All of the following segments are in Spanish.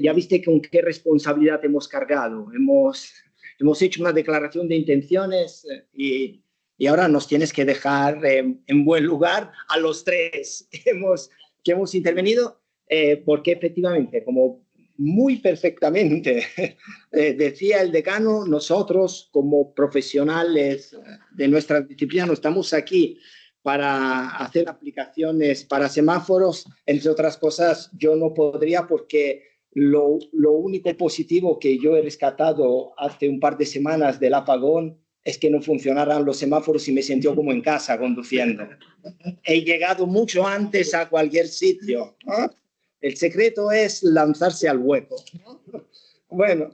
ya viste con qué responsabilidad hemos cargado. Hemos hecho una declaración de intenciones y ahora nos tienes que dejar en buen lugar a los tres que hemos intervenido, porque efectivamente, como muy perfectamente decía el decano, nosotros como profesionales de nuestra disciplina no estamos aquí para hacer aplicaciones para semáforos. Entre otras cosas, yo no podría, porque lo único positivo que yo he rescatado hace un par de semanas del apagón es que no funcionaran los semáforos y me sentí como en casa conduciendo. He llegado mucho antes a cualquier sitio, ¿no? El secreto es lanzarse al hueco, ¿no? Bueno,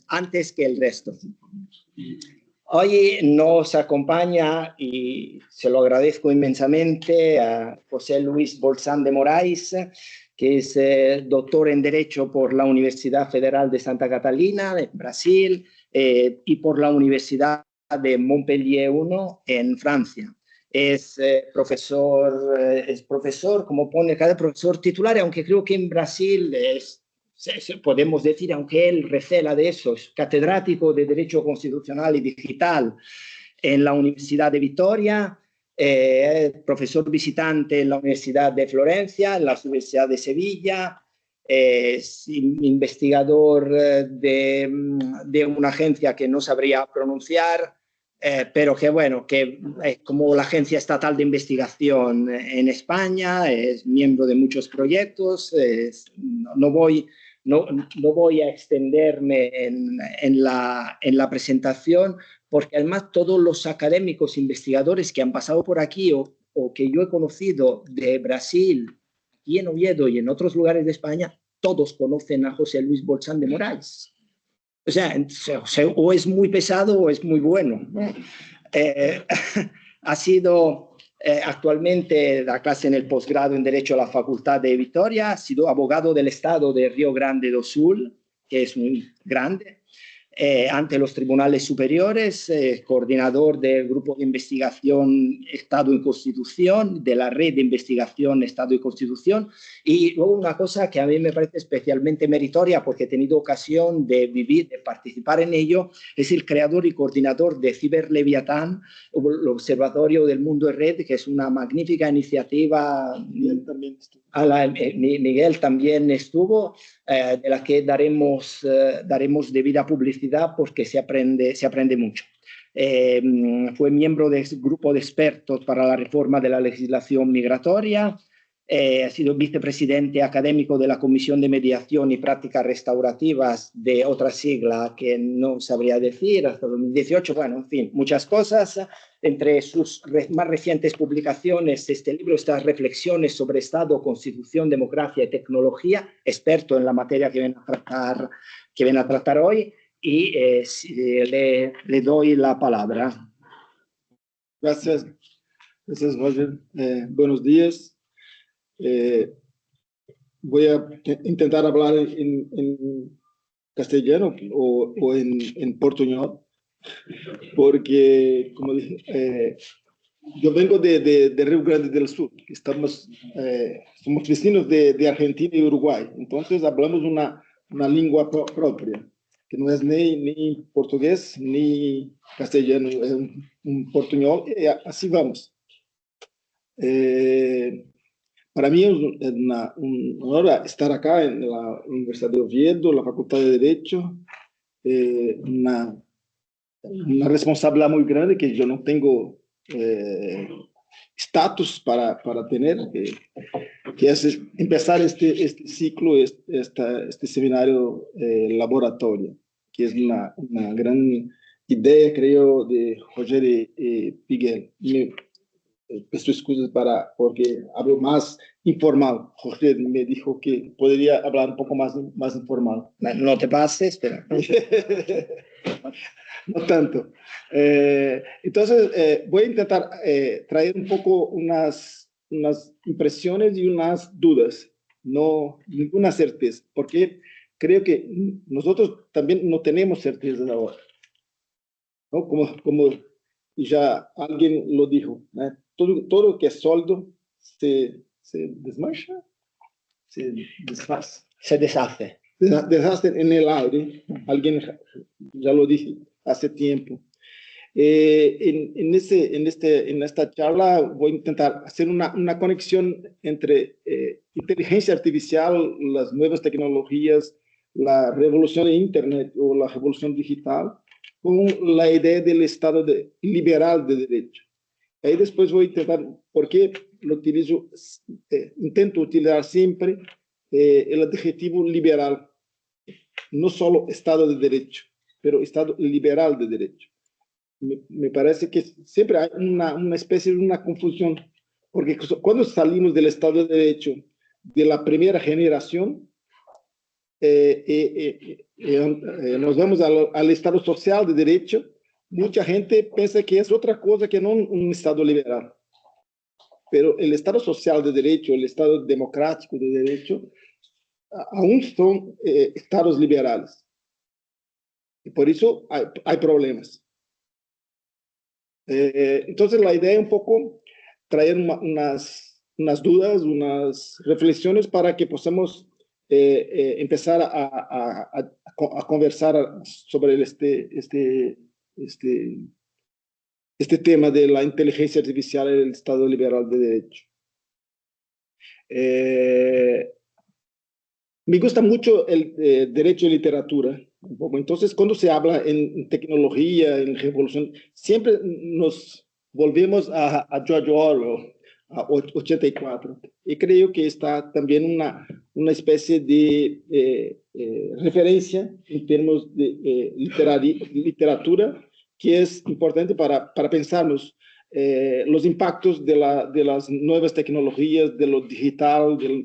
antes que el resto. Hoy nos acompaña, y se lo agradezco inmensamente, a José Luis Bolsán de Moraes, que es doctor en Derecho por la Universidad Federal de Santa Catalina, de Brasil, y por la Universidad de Montpellier I en Francia. Es profesor, como pone cada profesor titular, aunque creo que en Brasil podemos decir, aunque él recela de eso, es catedrático de Derecho Constitucional y Digital en la Universidad de Vitoria, profesor visitante en la Universidad de Florencia, en la Universidad de Sevilla, es investigador de una agencia que no sabría pronunciar, pero que bueno, que es como la Agencia Estatal de Investigación en España, es miembro de muchos proyectos. No voy a extenderme en la presentación, porque además todos los académicos investigadores que han pasado por aquí o que yo he conocido de Brasil, aquí en Oviedo y en otros lugares de España, todos conocen a José Luis Bolsán de Moraes. O sea, o es muy pesado o es muy bueno. Ha sido actualmente da clase en el posgrado en Derecho a la Facultad de Vitoria, ha sido abogado del Estado de Río Grande do Sul, que es muy grande, ante los tribunales superiores, coordinador del Grupo de Investigación Estado y Constitución, de la Red de Investigación Estado y Constitución, y luego una cosa que a mí me parece especialmente meritoria, porque he tenido ocasión de vivir, de participar en ello, es el creador y coordinador de Ciberleviatán, el Observatorio del Mundo en Red, que es una magnífica iniciativa. Miguel también estuvo, de la que daremos debida publicidad, porque se aprende mucho. Fue miembro del grupo de expertos para la reforma de la legislación migratoria, ha sido vicepresidente académico de la Comisión de Mediación y Prácticas Restaurativas, de otra sigla que no sabría decir, hasta 2018. Bueno, en fin, muchas cosas. Entre sus más recientes publicaciones, este libro, estas reflexiones sobre Estado, Constitución, Democracia y Tecnología, experto en la materia que ven a tratar hoy, y le doy la palabra. Gracias, Roger. Buenos días. Voy a intentar hablar en castellano o en portuñol, porque, como dije, yo vengo de Río Grande del Sur. Somos vecinos de Argentina y Uruguay, entonces hablamos una lengua propia, que no es ni portugués ni castellano, es un portuñol, y así vamos. Para mí es un honor estar acá en la Universidad de Oviedo, la Facultad de Derecho, una responsabilidad muy grande que yo no tengo estatus para tener, que es empezar este ciclo, este seminario laboratorio, que es una gran idea, creo, de Roger Piguel. Peço excusas porque hablo más informal. Jorge me dijo que podría hablar un poco más informal. No te pases, pero... No tanto. Entonces, voy a intentar traer un poco unas impresiones y unas dudas, no ninguna certeza, porque creo que nosotros también no tenemos certezas ahora, ¿no? Como ya alguien lo dijo, ¿no? Todo que es sólido se desmancha. se deshace. Se deshace. Desastre en el aire, alguien ya lo dije hace tiempo. En esta charla voy a intentar hacer una conexión entre inteligencia artificial, las nuevas tecnologías, la revolución de Internet o la revolución digital, con la idea del Estado liberal de derecho. Ahí después voy a intentar, porque lo utilizo, intento utilizar siempre el adjetivo liberal, no solo Estado de Derecho, pero Estado liberal de derecho. Me parece que siempre hay una especie de una confusión, porque cuando salimos del Estado de Derecho de la primera generación, nos vamos al Estado social de Derecho, mucha gente piensa que es otra cosa que no un Estado liberal. Pero el Estado social de Derecho, el Estado democrático de Derecho, aún son Estados liberales. Y por eso hay problemas. Entonces, la idea es un poco traer unas dudas, unas reflexiones para que podamos empezar a conversar sobre este tema de la inteligencia artificial en el Estado liberal de derecho. Me gusta mucho el derecho y literatura. Entonces, cuando se habla en tecnología, en revolución, siempre nos volvemos a George Orwell, a 84. Y creo que está también una especie de referencia en términos de literatura que es importante para pensarnos los impactos de las nuevas tecnologías, de lo digital, de la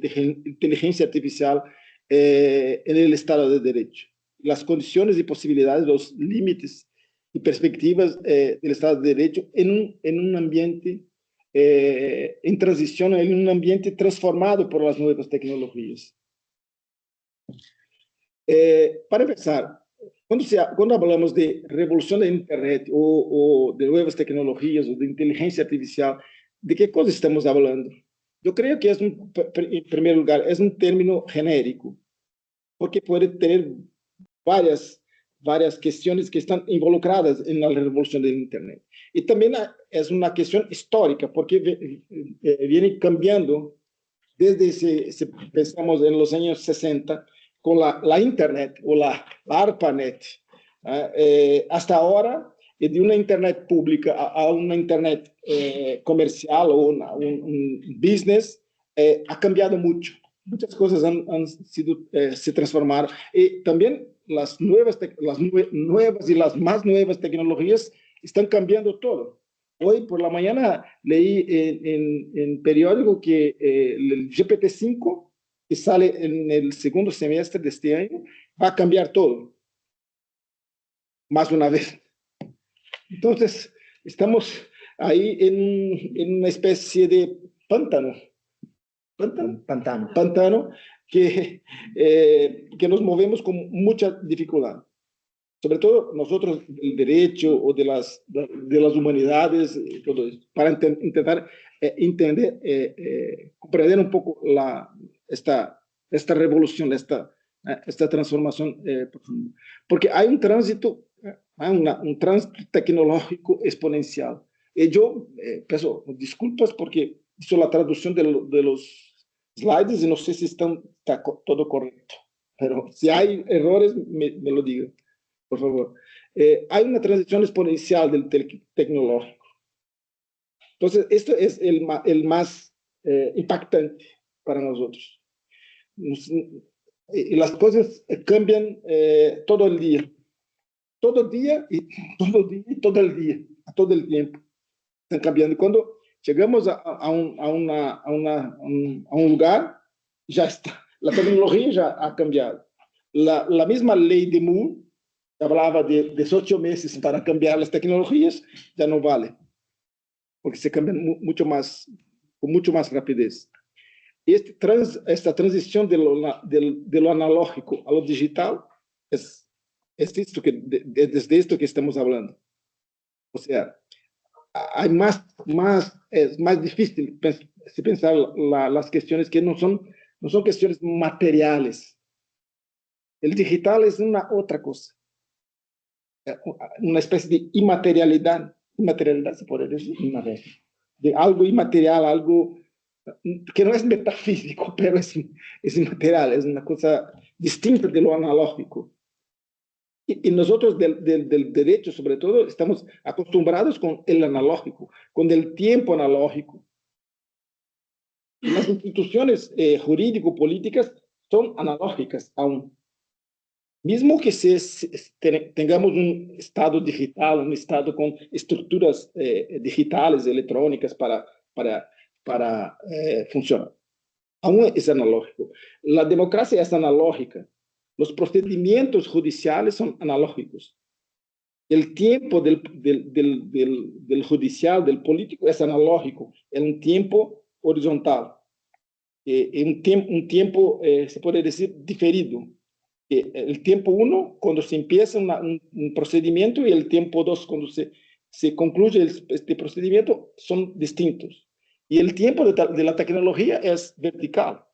inteligencia artificial en el Estado de Derecho. Las condiciones y posibilidades, los límites y perspectivas del Estado de Derecho en un ambiente en transición, en un ambiente transformado por las nuevas tecnologías. Para empezar, cuando hablamos de revolución de Internet o de nuevas tecnologías o de inteligencia artificial, ¿de qué cosa estamos hablando? Yo creo que en primer lugar, es un término genérico, porque puede tener varias cuestiones que están involucradas en la revolución del Internet. Y también es una cuestión histórica, porque viene cambiando desde, si pensamos en los años 60, con la Internet o la ARPANET, hasta ahora, de una Internet pública a una Internet comercial o un business, ha cambiado mucho. Muchas cosas han sido, se transformaron. Y también las nuevas y las más nuevas tecnologías están cambiando todo. Hoy por la mañana leí en periódico que el GPT-5, que sale en el segundo semestre de este año, va a cambiar todo. Más una vez. Entonces, estamos ahí en una especie de pantano. Pantano que nos movemos con mucha dificultad. Sobre todo nosotros del derecho o de las humanidades, todo esto, para intentar entender, comprender un poco esta revolución, esta transformación profunda. Porque hay un tránsito, un tránsito tecnológico exponencial. Y yo peço disculpas porque hizo la traducción de los slides y no sé si está todo correcto. Pero si hay errores, me lo digan, por favor. Hay una transición exponencial del tecnológico. Entonces, esto es el más impactante para nosotros. Y las cosas cambian todo el día. Todo el día y todo el día, todo el tiempo. Están cambiando. Cuando llegamos a un lugar, ya está. La tecnología ya ha cambiado. La misma ley de Moore, que hablaba de 18 meses para cambiar las tecnologías, ya no vale, porque se cambian con mucho más rapidez. Y esta transición de lo analógico a lo digital es desde esto que estamos hablando. O sea, es más difícil pensar las cuestiones que no son no son cuestiones materiales. El digital es una otra cosa, una especie de inmaterialidad se puede decir, de algo inmaterial, algo que no es metafísico, pero es inmaterial, es una cosa distinta de lo analógico. Y nosotros del derecho, sobre todo, estamos acostumbrados con el analógico, con el tiempo analógico. Las instituciones jurídico-políticas son analógicas aún. Mismo que tengamos un estado digital, un estado con estructuras digitales, electrónicas para funcionar, aún es analógico. La democracia es analógica. Los procedimientos judiciales son analógicos. El tiempo del judicial, del político, es analógico. Es un tiempo horizontal. Un tiempo, se puede decir, diferido. El tiempo 1, cuando se empieza un procedimiento, y el tiempo 2, cuando se concluye este procedimiento, son distintos. Y el tiempo de la tecnología es vertical.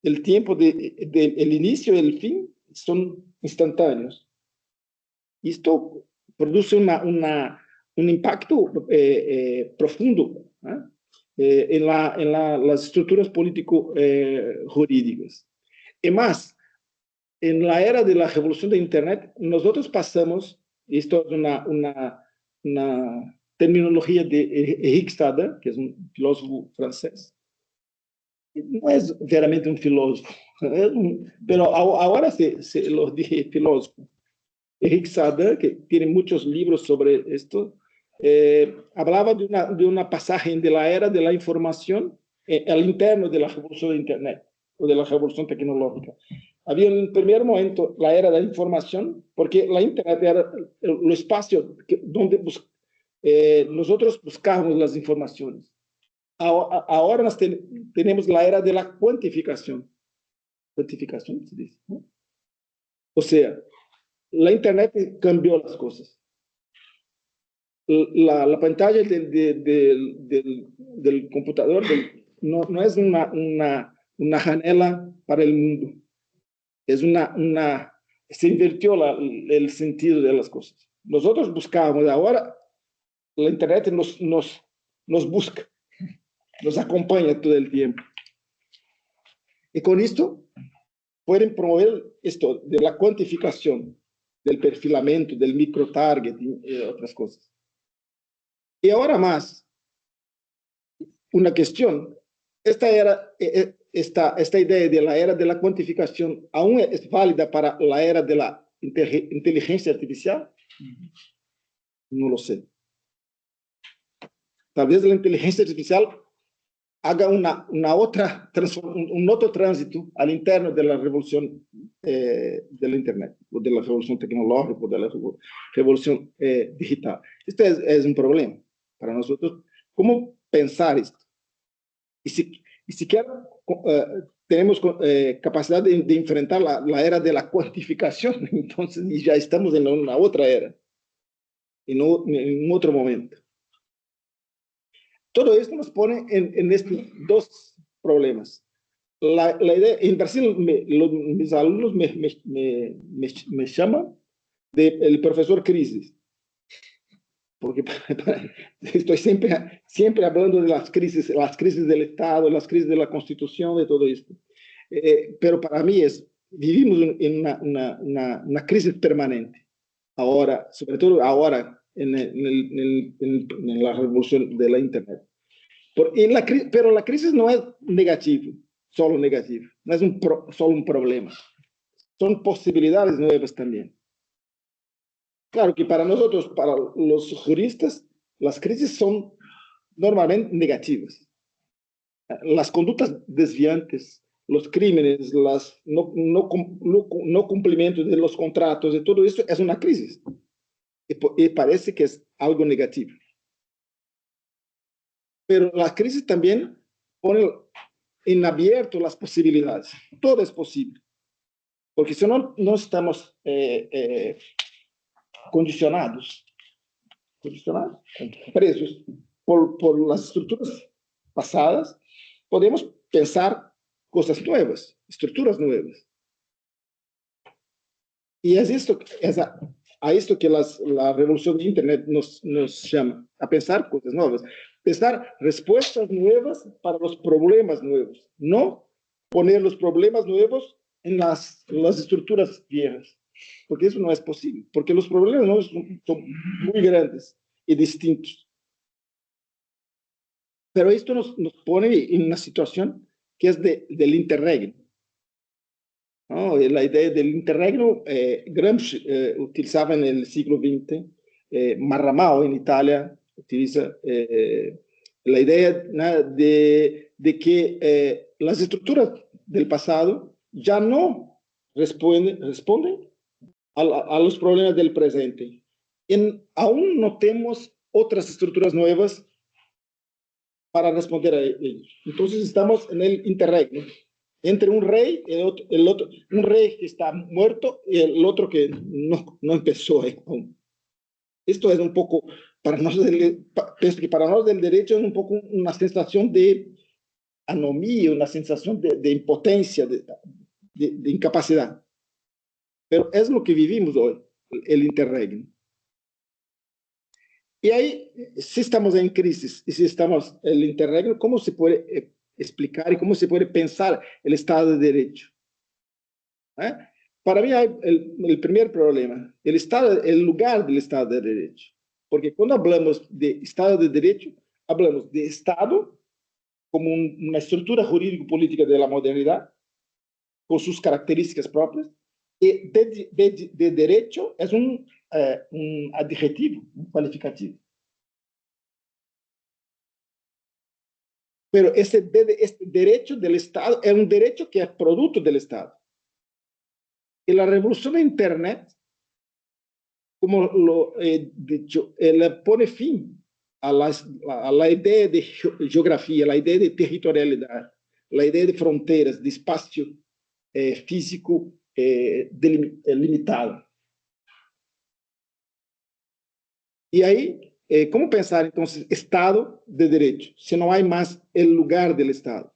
El tiempo del inicio y el fin son instantáneos. Y esto produce un impacto profundo, en las estructuras político-jurídicas. Y más, en la era de la revolución de Internet, nosotros pasamos, esto es una terminología de Eric Sader, que es un filósofo francés. No es veramente un filósofo, pero ahora se lo dije filósofo. Eric Sader, que tiene muchos libros sobre esto, hablaba de una pasaje de la era de la información al interno de la revolución de Internet o de la revolución tecnológica. Había en el primer momento la era de la información, porque la Internet era el espacio donde nosotros buscábamos las informaciones. Ahora tenemos la era de la cuantificación. Cuantificación, se dice, ¿no? O sea, la Internet cambió las cosas. La pantalla del computador no es una janela para el mundo. Se invirtió el sentido de las cosas. Nosotros buscábamos, ahora la Internet nos busca, nos acompaña todo el tiempo. Y con esto pueden promover esto de la cuantificación, del perfilamiento, del microtargeting y otras cosas. Y ahora más, una cuestión, esta idea de la era de la cuantificación aún es válida para la era de la inteligencia artificial? No lo sé. Tal vez la inteligencia artificial haga un otro tránsito al interno de la revolución de la Internet, o de la revolución tecnológica, o de la revolución digital. Este es un problema para nosotros. ¿Cómo pensar esto? Y siquiera tenemos capacidad de enfrentar la era de la cuantificación, entonces ya estamos en una otra era, en un otro momento. Todo esto nos pone en estos dos problemas. La idea, en Brasil, mis alumnos me llaman el profesor crisis, porque estoy siempre hablando de las crisis del Estado, las crisis de la Constitución, de todo esto. Pero para mí vivimos en una crisis permanente, ahora, sobre todo ahora, en la revolución de la Internet. Pero la crisis no es negativa, solo negativa, no es solo un problema, son posibilidades nuevas también. Claro que para nosotros, para los juristas, las crisis son normalmente negativas. Las conductas desviantes, los crímenes, no cumplimientos de los contratos, de todo esto es una crisis. Y parece que es algo negativo. Pero la crisis también pone en abierto las posibilidades. Todo es posible. Porque si no estamos condicionados, presos por las estructuras pasadas, podemos pensar cosas nuevas, estructuras nuevas. Y es a esto que la revolución de Internet nos llama, a pensar cosas nuevas, pensar respuestas nuevas para los problemas nuevos, no poner los problemas nuevos en las estructuras viejas, porque eso no es posible, porque los problemas nuevos son muy grandes y distintos. Pero esto nos pone en una situación que es del interregno. ¿No? La idea del interregno, Gramsci utilizaba en el siglo XX, Marramao en Italia utiliza la idea, ¿no?, de que las estructuras del pasado ya no responden a los problemas del presente. Aún no tenemos otras estructuras nuevas para responder a ellos. Entonces estamos en el interregno entre un rey y el otro, un rey que está muerto y el otro que no empezó aún. Esto es un poco, pienso que para nosotros del derecho es un poco una sensación de anomía, una sensación de impotencia, de incapacidad. Pero es lo que vivimos hoy, el interregno. Y ahí, si estamos en crisis y si estamos en el interregno, ¿cómo se puede explicar y cómo se puede pensar el Estado de Derecho? Para mí hay el primer problema, el lugar del Estado de Derecho. Porque cuando hablamos de Estado de Derecho, hablamos de Estado como una estructura jurídico-política de la modernidad, con sus características propias, y de derecho es un adjetivo, un calificativo. Pero este derecho del Estado es un derecho que es producto del Estado. Y la revolución de Internet, como lo he dicho, le pone fin a la idea de geografía, la idea de territorialidad, la idea de fronteras, de espacio físico limitado. Y ahí, ¿cómo pensar entonces Estado de Derecho, si no hay más el lugar del Estado?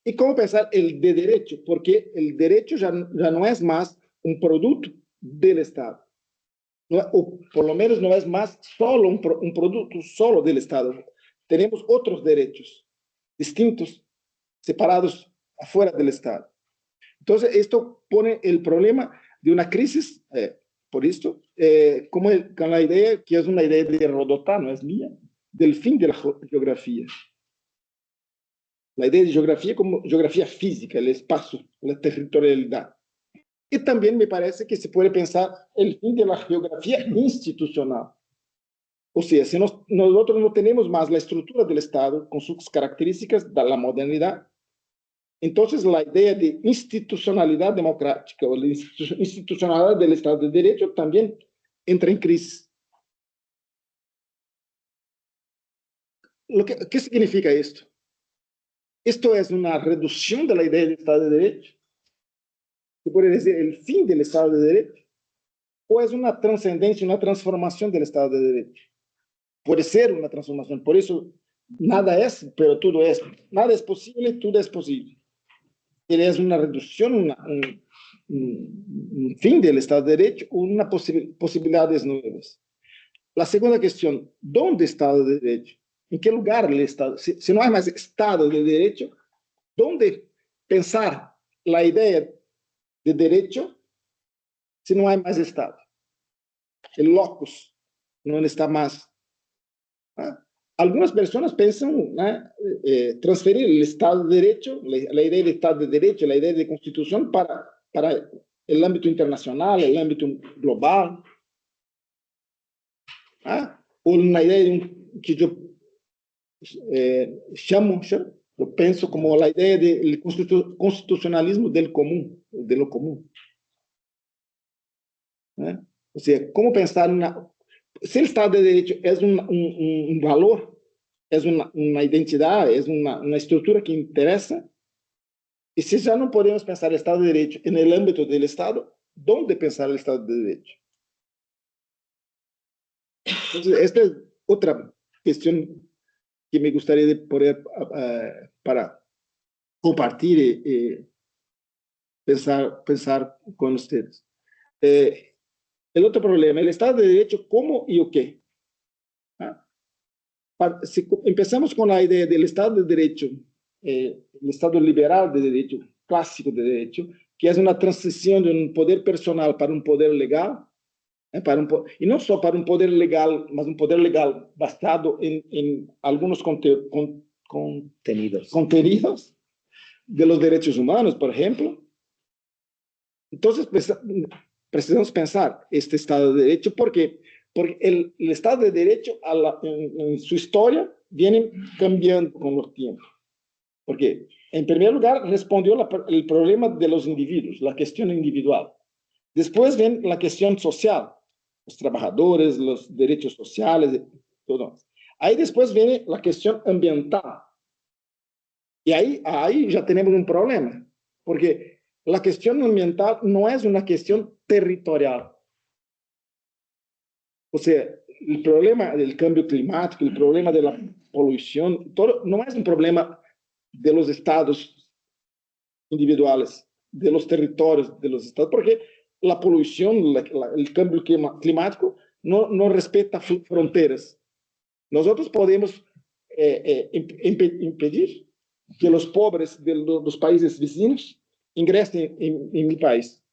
¿Y cómo pensar el de derecho? Porque el derecho ya no es más un producto del Estado. No, o por lo menos no es más solo un producto solo del Estado. Tenemos otros derechos distintos, separados afuera del Estado. Entonces, esto pone el problema de una crisis, por esto, con la idea, que es una idea de Rodotà, no es mía, del fin de la geografía. La idea de geografía como geografía física, el espacio, la territorialidad. Y también me parece que se puede pensar el fin de la geografía institucional. O sea, si nosotros no tenemos más la estructura del Estado con sus características de la modernidad, entonces la idea de institucionalidad democrática o la institucionalidad del Estado de Derecho también entra en crisis. ¿Qué significa esto? Esto es una reducción de la idea de Estado de Derecho. Se puede decir el fin del Estado de Derecho. O es una trascendencia, una transformación del Estado de Derecho. Puede ser una transformación. Por eso nada es, pero todo es. Nada es posible, todo es posible. Es una reducción, un fin del Estado de Derecho, una posibilidades nuevas. La segunda cuestión, ¿dónde está el derecho? ¿En qué lugar el Estado? Si no hay más Estado de Derecho, ¿dónde pensar la idea de derecho si no hay más Estado? El locus no está más. ¿Ah? Algunas personas piensan transferir el Estado de Derecho, la idea de Estado de Derecho, la idea de Constitución para el ámbito internacional, el ámbito global. O una idea que yo yo pienso como la idea del constitucionalismo del común, de lo común. O sea, ¿cómo pensar si el Estado de Derecho es un valor, es una identidad, es una estructura que interesa, y si ya no podemos pensar el Estado de Derecho en el ámbito del Estado, ¿dónde pensar el Estado de Derecho? Entonces, esta es otra cuestión que me gustaría poder para compartir y pensar con ustedes. El otro problema, el Estado de Derecho, ¿cómo y o qué? ¿Ah? Si empezamos con la idea del Estado de Derecho, el Estado liberal de derecho, clásico de derecho, que es una transición de un poder personal para un poder legal, y no solo para un poder legal, mas un poder legal basado en algunos contenidos de los derechos humanos, por ejemplo. Entonces, precisamos pensar este Estado de Derecho porque el Estado de Derecho en su historia viene cambiando con los tiempos. Porque, en primer lugar, respondió el problema de los individuos, la cuestión individual. Después viene la cuestión social, los trabajadores, los derechos sociales, todo. Ahí después viene la cuestión ambiental. Y ahí ya tenemos un problema, porque la cuestión ambiental no es una cuestión territorial. O sea, el problema del cambio climático, el problema de la polución, todo no es un problema de los estados individuales, de los territorios de los estados, porque la polución, el cambio climático no respeta fronteras. Nosotros podemos impedir que los pobres de los países vecinos ingresen en mi país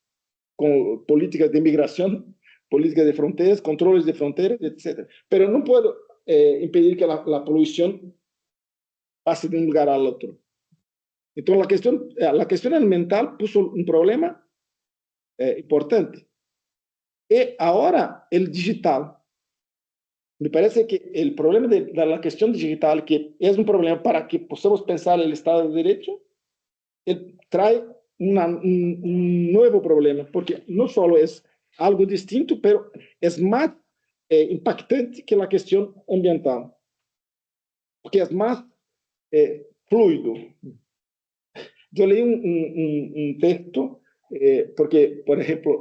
con políticas de inmigración, políticas de fronteras, controles de fronteras, etc. Pero no puedo impedir que la polución pase de un lugar al otro. Entonces, la cuestión ambiental puso un problema importante. Y ahora el digital. Me parece que el problema de la cuestión digital, que es un problema para que podamos pensar el Estado de Derecho, trae un nuevo problema, porque no solo es algo distinto, pero es más impactante que la cuestión ambiental, porque es más fluido. Yo leí un texto, porque, por ejemplo,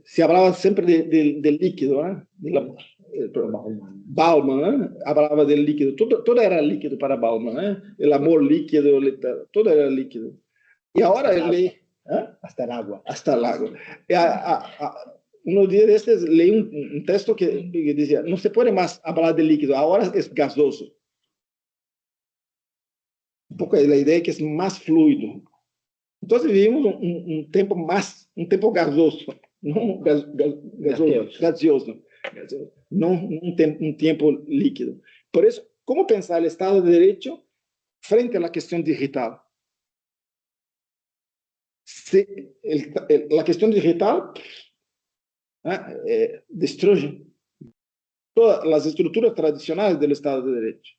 se hablaba siempre del líquido, ¿eh? Bauman hablaba del líquido, todo era líquido para Bauman, ¿eh? El amor líquido, todo era líquido. Y ahora leí, hasta el agua. Hasta el agua. Unos días de estos leí un texto que decía, no se puede más hablar de líquido, ahora es gasoso. Un poco la idea que es más fluido. Entonces vivimos un tiempo gasoso, no gaseoso, no un tiempo líquido. Por eso, ¿cómo pensar el Estado de Derecho frente a la cuestión digital? La cuestión digital destruye todas las estructuras tradicionales del Estado de Derecho.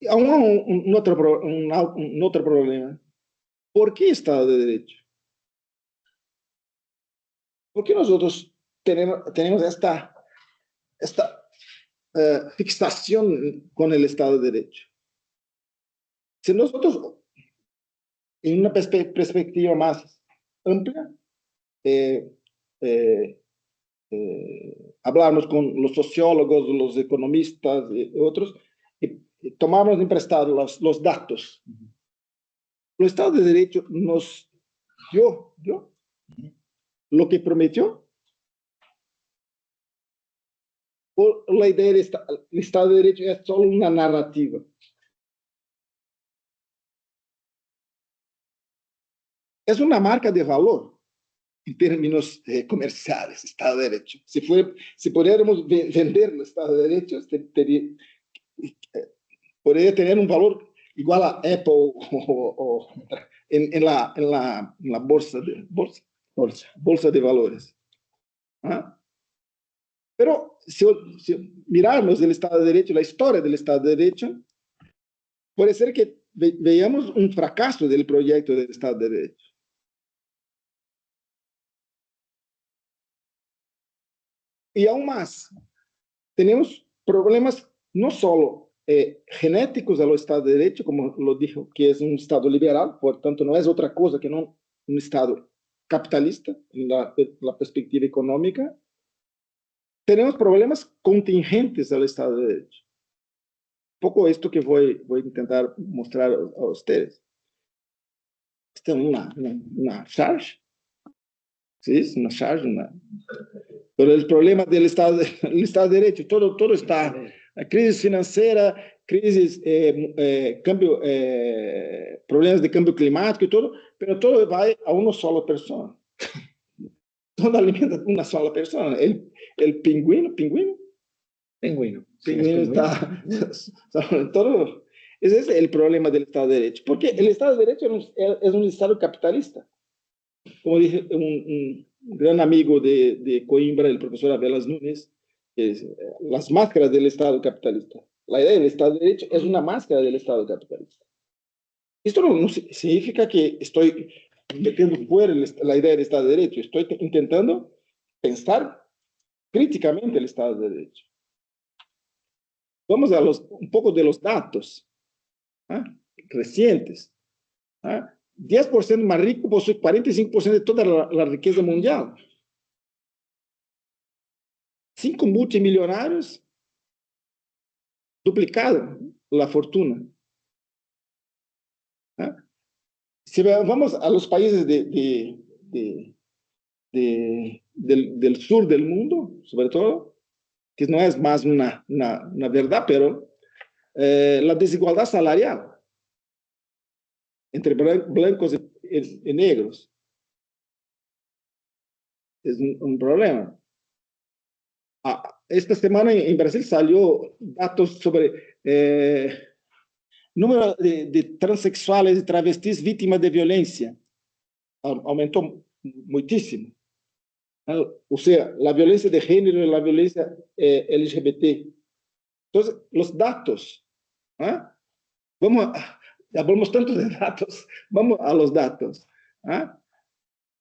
Un otro problema. ¿Por qué Estado de Derecho? ¿Por qué nosotros tenemos esta fixación con el Estado de Derecho? Si nosotros, en una perspectiva más amplia, hablamos con los sociólogos, los economistas y otros, y tomamos en prestado los datos. El Estado de Derecho nos dio lo que prometió, o la idea del Estado de Derecho es solo una narrativa. Es una marca de valor en términos comerciales, Estado de Derecho. Si pudiéramos vender el Estado de Derecho, podría tener un valor igual a Apple o en la bolsa de valores. ¿Ah? Pero si mirarmos el Estado de Derecho, la historia del Estado de Derecho, puede ser que veamos un fracaso del proyecto del Estado de Derecho. Y aún más, tenemos problemas no solo genéticos al Estado de Derecho, como lo dijo, que es un Estado liberal, por tanto no es otra cosa que no un Estado capitalista, en la perspectiva económica, tenemos problemas contingentes del Estado de Derecho. Un poco esto que voy a intentar mostrar a ustedes. Esta es una charge, ¿sí? Es una charge, pero el problema del Estado de Derecho, todo está, la crisis financiera, crisis, problemas de cambio climático y todo, pero todo va a una sola persona. Todo alimenta a una sola persona. El pingüino está todo. Ese es el problema del Estado de Derecho, porque el Estado de Derecho es un Estado capitalista. Como dije, un gran amigo de Coimbra, el profesor Avelas Nunes, es las máscaras del Estado capitalista. La idea del Estado de Derecho es una máscara del Estado capitalista. Esto no significa que estoy metiendo fuera la idea del Estado de Derecho. Estoy intentando pensar críticamente el Estado de Derecho. Vamos a un poco de los datos recientes. 10% más rico posee 45% de toda la riqueza mundial. 5 multimillonarios duplicado la fortuna. Si vamos a los países del sur del mundo, sobre todo, que no es más una verdad, pero la desigualdad salarial entre blancos y negros es un problema. Esta semana en Brasil salió datos sobre número de transexuales y travestis víctimas de violencia. Aumentó muchísimo. O sea, la violencia de género y la violencia LGBT. Entonces, los datos. Hablamos tanto de datos, vamos a los datos.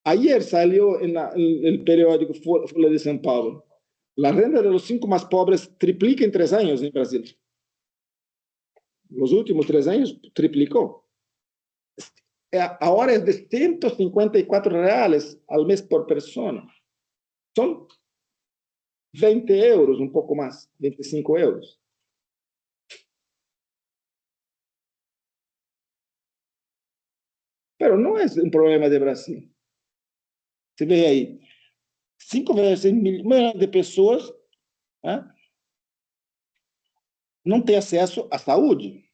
Ayer salió en el periódico Folha de São Paulo. La renta de los 5 más pobres triplica en 3 años en Brasil. Los últimos 3 años triplicó. Ahora es de 154 reales al mes por persona. Son 20 euros, un poco más, 25 euros. Pero no es un problema de Brasil. Se ve ahí, 5,6 millones de pessoas não têm acesso à saúde.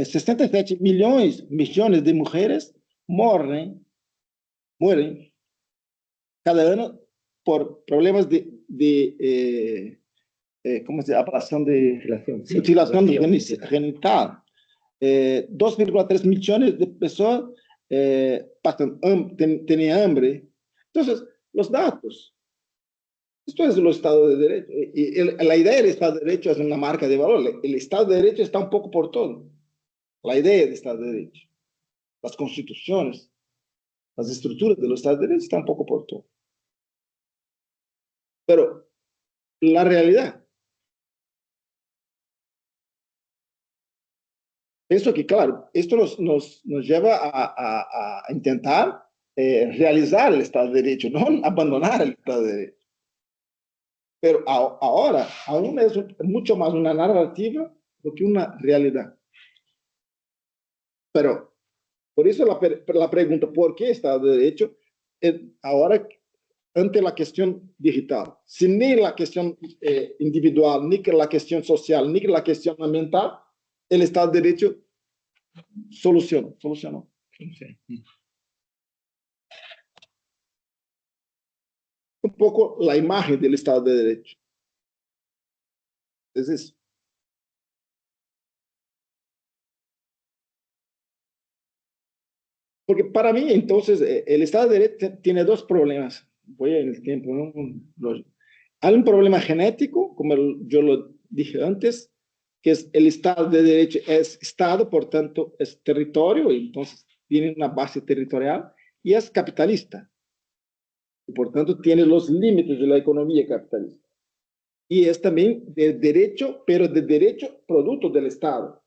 67 milhões de mulheres morrem cada ano por problemas de como se diz, ablação de mutilação genital. 2,3 millones de pessoas tienen hambre. Entonces, los datos. Esto es el Estado de Derecho. Y la idea del Estado de Derecho es una marca de valor. El Estado de Derecho está un poco por todo. La idea del Estado de Derecho. Las constituciones, las estructuras del Estado de Derecho están un poco por todo. Pero la realidad. Pienso que, claro, esto nos lleva a intentar realizar el Estado de Derecho, no abandonar el Estado de Derecho. Pero ahora, aún es mucho más una narrativa do que una realidad. Pero, por eso la pregunta, ¿por qué Estado de Derecho? Ahora, ante la cuestión digital, si ni la cuestión individual, ni la cuestión social, ni la cuestión ambiental, el Estado de Derecho solucionó. Sí. Un poco la imagen del Estado de Derecho. Es eso. Porque para mí, entonces, el Estado de Derecho tiene 2 problemas. Voy en el tiempo, ¿no? Hay un problema genético, como yo lo dije antes, que es el Estado de Derecho es Estado, por tanto, es territorio, y entonces tiene una base territorial, y es capitalista. Y por tanto, tiene los límites de la economía capitalista. Y es también de derecho, pero de derecho producto del Estado.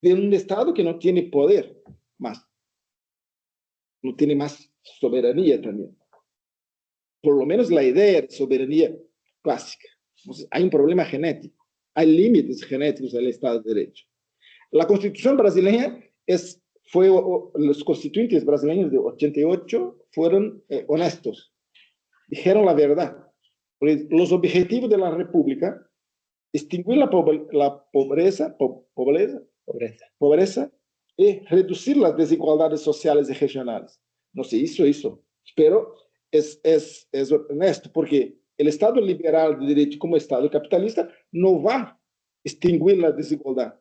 De un Estado que no tiene poder más. no tiene más soberanía también. Por lo menos la idea de soberanía clásica. Entonces, hay un problema genético, hay límites genéticos del Estado de Derecho. La Constitución brasileña los constituyentes brasileños de 88 fueron honestos, dijeron la verdad. Los objetivos de la República, extinguir la pobreza y reducir las desigualdades sociales y regionales. No se hizo eso, pero es honesto, porque el Estado liberal de derecho como Estado capitalista no va a extinguir la desigualdad,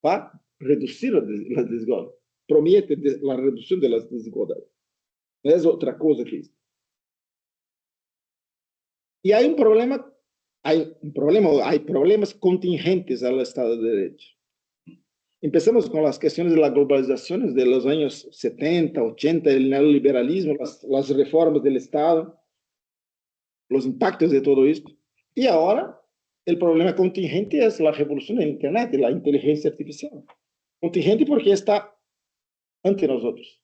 va a reducir las desigualdades, promete la reducción de las desigualdades. Es otra cosa que esto. Y hay problemas contingentes al Estado de Derecho. Empezamos con las cuestiones de la globalización de los años 70, 80, el neoliberalismo, las reformas del Estado, los impactos de todo esto. Y ahora el problema contingente es la revolución del Internet y la inteligencia artificial. Contingente porque está ante nosotros.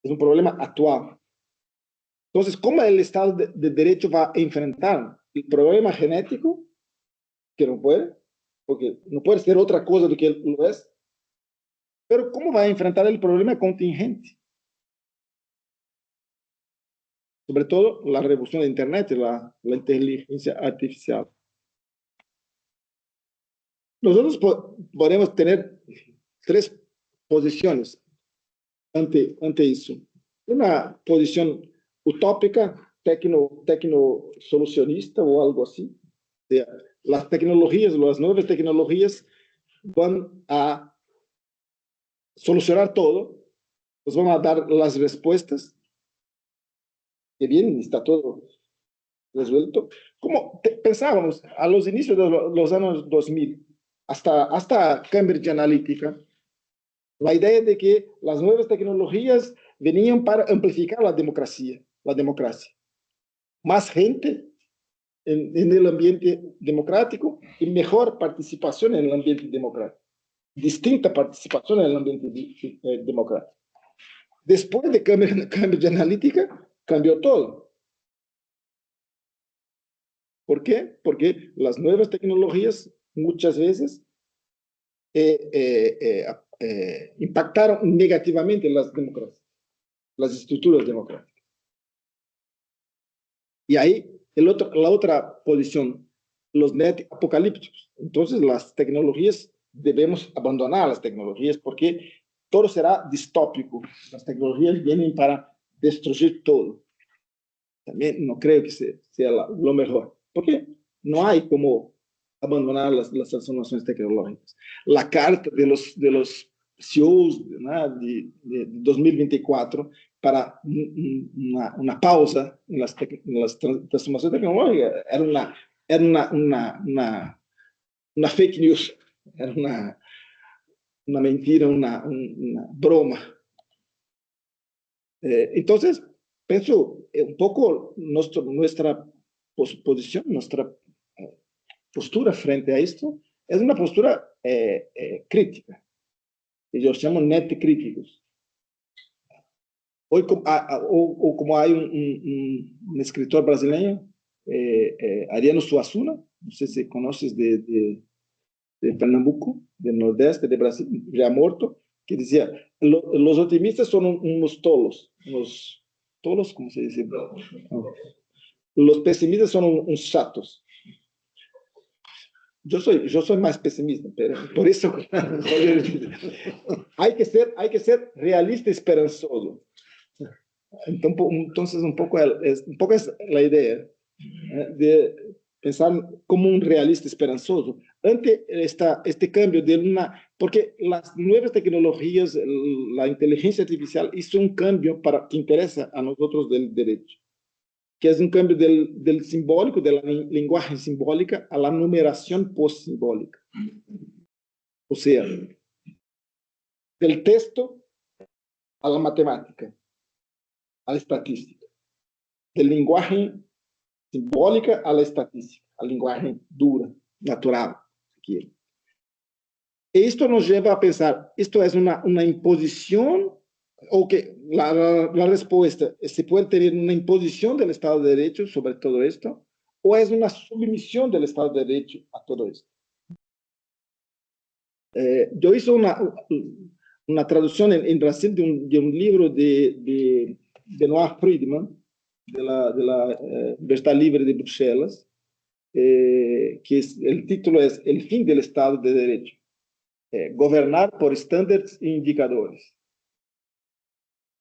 Es un problema actual. Entonces, ¿cómo el Estado de Derecho va a enfrentar el problema genético? Que no puede, porque no puede ser otra cosa de que lo es. Pero ¿cómo va a enfrentar el problema contingente? Sobre todo la revolución de Internet y la inteligencia artificial. Nosotros podemos tener tres posiciones ante eso. Una posición utópica, tecno-solucionista o algo así. O sea, las nuevas tecnologías van a solucionar todo, nos van a dar las respuestas, que bien, está todo resuelto. Como pensábamos a los inicios de los años 2000, hasta Cambridge Analytica, la idea de que las nuevas tecnologías venían para amplificar la democracia. Más gente en el ambiente democrático y mejor participación en el ambiente democrático. Distinta participación en el ambiente democrático. Después de Cambridge Analytica, cambió todo. ¿Por qué? Porque las nuevas tecnologías muchas veces impactaron negativamente las democracias, las estructuras democráticas. Y ahí la otra posición, los net apocalípticos. Entonces las tecnologías, debemos abandonar las tecnologías porque todo será distópico. Las tecnologías vienen para destruir todo. También no creo que sea lo mejor, porque no hay como abandonar las transformaciones tecnológicas. La carta de los CEOs de 2024 para una pausa en las transformaciones tecnológicas era una fake news, era una mentira, una broma. Entonces, pienso un poco nuestra posición, nuestra postura frente a esto, es una postura crítica. Y yo llamo net críticos. Hoy, como hay un escritor brasileño, Ariano Suassuna, no sé si conoces de Pernambuco, del nordeste de Brasil, ya muerto, que decía, los optimistas son unos tolos, tolos, ¿cómo se dice? Los pesimistas son unos chatos. Yo soy más pesimista, pero por eso hay que ser realista y esperanzoso. Entonces, un poco es la idea de pensar como un realista esperanzoso ante este cambio porque las nuevas tecnologías, la inteligencia artificial hizo un cambio que interesa a nosotros del derecho, que es un cambio del simbólico, de la lenguaje simbólica a la numeración post-simbólica. O sea, del texto a la matemática, a la estadística, del lenguaje simbólica a la estadística, a lenguaje dura, natural. Aquí. Esto nos lleva a pensar, esto es una imposición o que la respuesta, ¿se puede tener una imposición del Estado de Derecho sobre todo esto? ¿O es una submisión del Estado de Derecho a todo esto? Yo hice una traducción en Brasil de un libro de Benoit Friedman, de la Universidad Libre de Bruselas, que el título es El fin del Estado de Derecho. Gobernar por estándares e indicadores.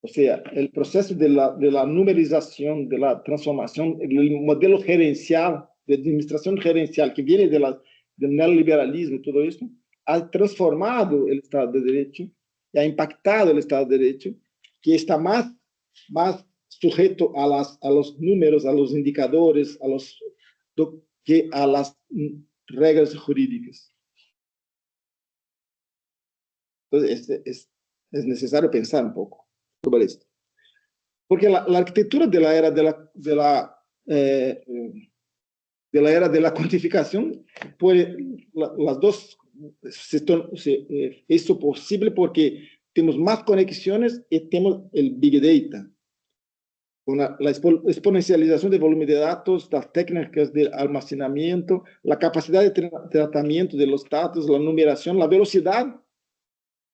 O sea, el proceso de la numerización, de la transformación, el modelo gerencial, de administración gerencial que viene del neoliberalismo y todo esto, ha transformado el Estado de Derecho y ha impactado el Estado de Derecho, que está más sujeto a los números, a los indicadores, que a las reglas jurídicas. Entonces, es necesario pensar un poco sobre esto. Porque la arquitectura de la era de la cuantificación, las dos es posible porque tenemos más conexiones y tenemos el Big Data, con la exponencialización del volumen de datos, las técnicas de almacenamiento, la capacidad de tratamiento de los datos, la numeración, la velocidad.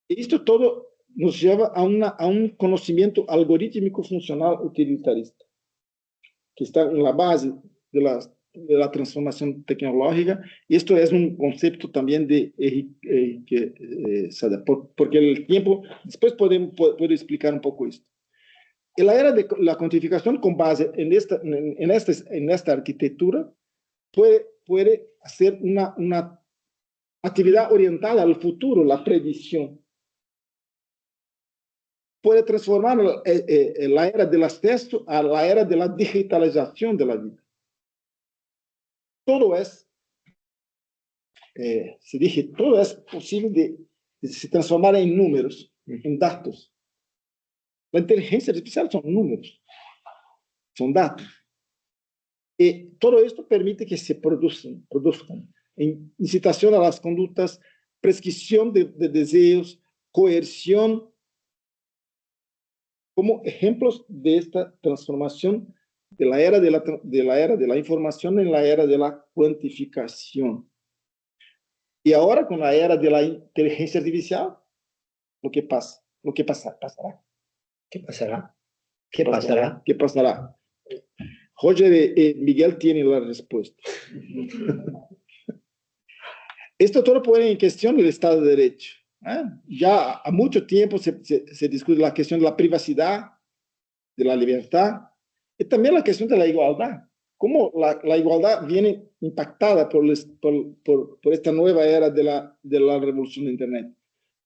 Esto todo nos lleva a un conocimiento algorítmico funcional utilitarista, que está en la base de la transformación tecnológica. Y esto es un concepto también porque el tiempo, después puedo explicar un poco esto. En la era de la cuantificación con base en esta arquitectura puede hacer una actividad orientada al futuro, la predicción. Puede transformar la era del acceso a la era de la digitalización de la vida. Todo es, todo es posible de se transformar en números, en datos. La inteligencia artificial son números, son datos. Y todo esto permite que se produzcan incitación a las conductas, prescripción de deseos, coerción, como ejemplos de esta transformación de la era de la información en la era de la cuantificación. Y ahora con la era de la inteligencia artificial, lo que pasará. ¿Qué pasará? ¿Qué pasará? ¿Qué pasará? Roger y Miguel tienen la respuesta. Esto todo pone en cuestión el Estado de Derecho. Ya a mucho tiempo se discute la cuestión de la privacidad, de la libertad, y también la cuestión de la igualdad. Cómo la igualdad viene impactada por esta nueva era de la revolución de Internet.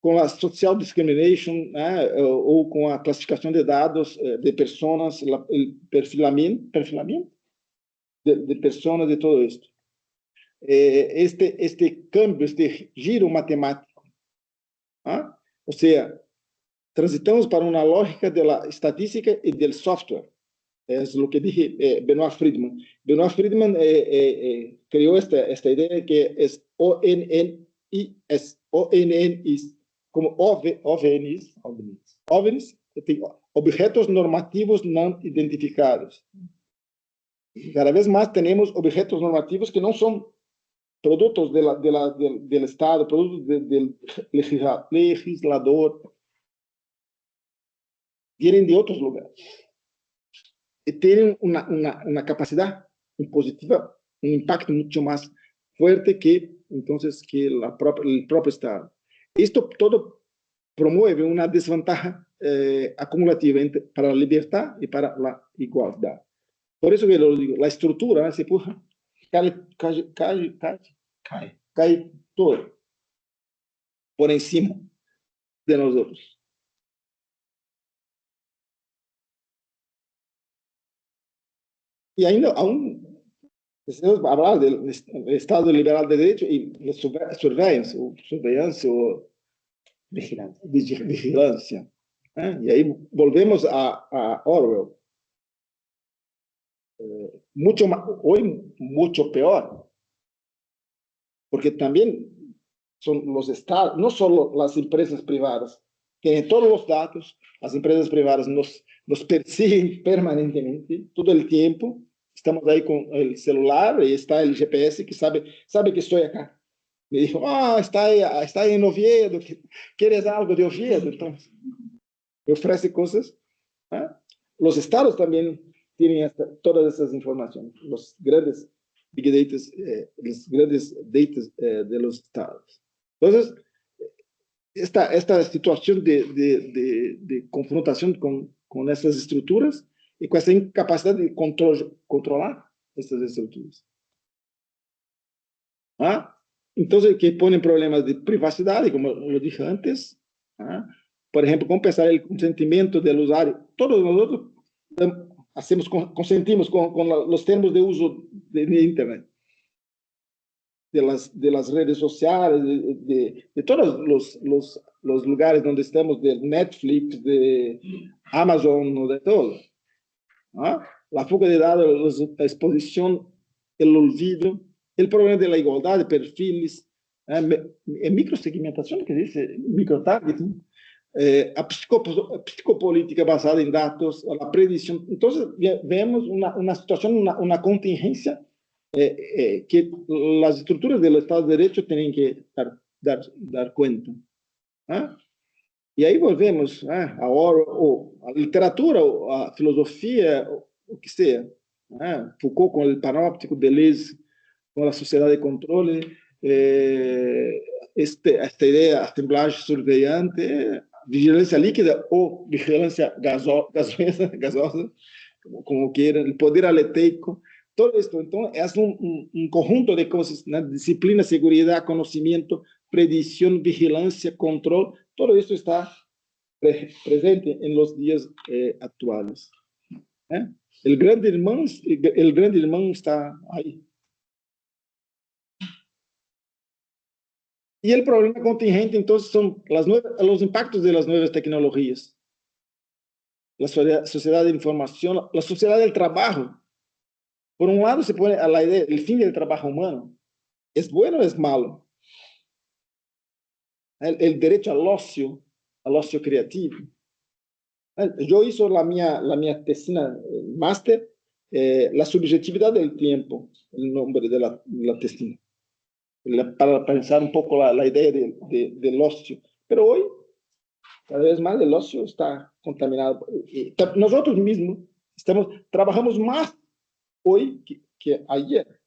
Con la social discrimination, o con la clasificación de datos de personas, el perfilamiento de personas, de todo esto. Este cambio, este giro matemático. O sea, transitamos para una lógica de la estadística y del software. Es lo que dije Benoit Friedman. Benoit Friedman creó esta idea que es ONNIS, como OVNIs, objetos normativos no identificados. Cada vez más tenemos objetos normativos que no son productos del Estado, productos del legislador, vienen de otros lugares. Y tienen una capacidad impositiva, un impacto mucho más fuerte que el propio Estado. Esto todo promueve una desventaja acumulativa para la libertad y para la igualdad. Por eso que lo digo, la estructura se empuja, cae todo por encima de nosotros. Y ainda aún precisamos hablar del Estado liberal de Derecho y la surveillance o vigilancia. Y ahí volvemos a Orwell. Hoy mucho peor, porque también son los estados, no solo las empresas privadas, tienen todos los datos, las empresas privadas nos persiguen permanentemente, todo el tiempo. Estamos ahí con el celular y está el GPS que sabe que estoy acá. Me dijo, está ahí en Oviedo, ¿quieres algo de Oviedo? Entonces, me ofrece cosas. ¿Ah? Los estados también tienen todas esas informaciones, los grandes big data, los grandes datos de los estados. Entonces, esta situación de confrontación con essas estruturas y con esa incapacidad de controlar estas estruturas. ¿Ah? Entonces, que ponen problemas de privacidad, como lo dije antes. ¿Ah? Por ejemplo, como pensar el consentimiento del usuario. Todos nosotros consentimos con los términos de uso de Internet, de las redes sociales, de todos los lugares donde estamos, de Netflix, de Amazon, de todo. ¿Ah? La fuga de datos, la exposición, el olvido, el problema de la igualdad de perfiles, microsegmentación, que dice microtargeting, a psicopolítica basada en datos, a la predicción. Entonces, vemos una situación, una contingencia que las estructuras del Estado de Derecho tienen que dar cuenta. ¿Ah? Y ahí volvemos ahora, a literatura, a filosofía, o que sea. Foucault con el panóptico, Deleuze con la sociedad de control, esta idea, assemblage surveillante, vigilancia líquida o vigilancia gasosa, como quieran, el poder aleteico, todo esto. Entonces, es un conjunto de cosas, ¿no? Disciplina, seguridad, conocimiento, predicción, vigilancia, control, todo esto está presente en los días actuales. El gran hermano está ahí. Y el problema contingente, entonces, son los impactos de las nuevas tecnologías. La sociedad de información, la sociedad del trabajo. Por un lado, se pone a la idea, el fin del trabajo humano. ¿Es bueno o es malo? El derecho al ocio creativo. Yo hice la mía tesina, máster, la subjetividad del tiempo, el nombre de la tesina, para pensar un poco la idea del ocio. Pero hoy, cada vez más, el ocio está contaminado. Nosotros mismos trabajamos más hoy que ayer.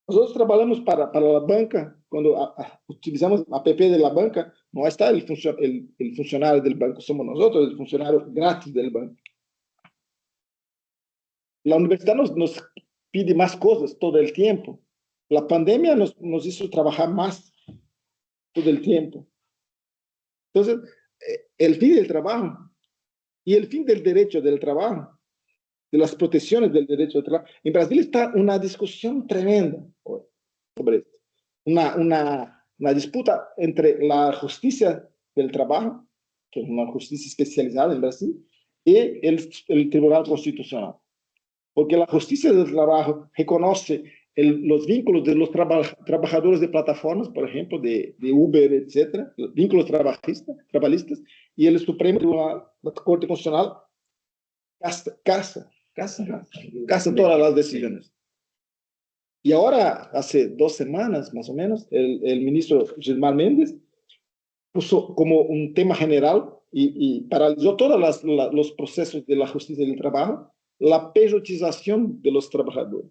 Nosotros trabajamos para la banca, cuando utilizamos app de la banca, no está el funcionario del banco, somos nosotros, el funcionario gratis del banco. La universidad nos pide más cosas todo el tiempo. La pandemia nos hizo trabajar más todo el tiempo. Entonces, el fin del trabajo y el fin del derecho del trabajo, de las protecciones del derecho del trabajo. En Brasil está una discusión tremenda sobre esto. Una disputa entre la justicia del trabajo, que es una justicia especializada en Brasil, y el Tribunal Constitucional. Porque la justicia del trabajo reconoce los vínculos de los trabajadores de plataformas, por ejemplo, de Uber, etcétera, los vínculos trabalhistas, y el Supremo Tribunal, la Corte Constitucional, casa todas las decisiones. Y ahora, hace 2 semanas, más o menos, el ministro Gilmar Mendes puso como un tema general y paralizó todos los procesos de la justicia del trabajo, la pejotización de los trabajadores.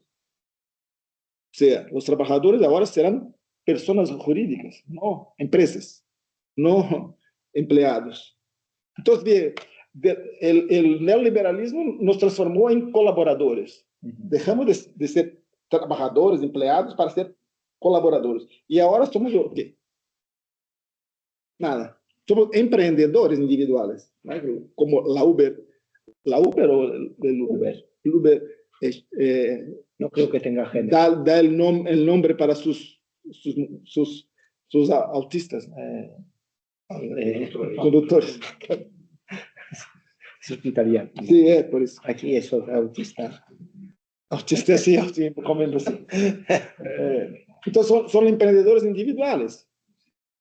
O sea, los trabajadores ahora serán personas jurídicas, no empresas, no empleados. Entonces, el neoliberalismo nos transformó en colaboradores. Dejamos de ser trabajadores, empleados, para ser colaboradores. Y ahora somos o qué? Nada. Somos emprendedores individuales, ¿no? Como la Uber o el Uber. El Uber no creo que tenga género. Da el nombre para sus autistas, conductores. Es italiano. Sí, por eso. Aquí es autista. Autista, sí, comiendo así. Entonces son emprendedores individuales.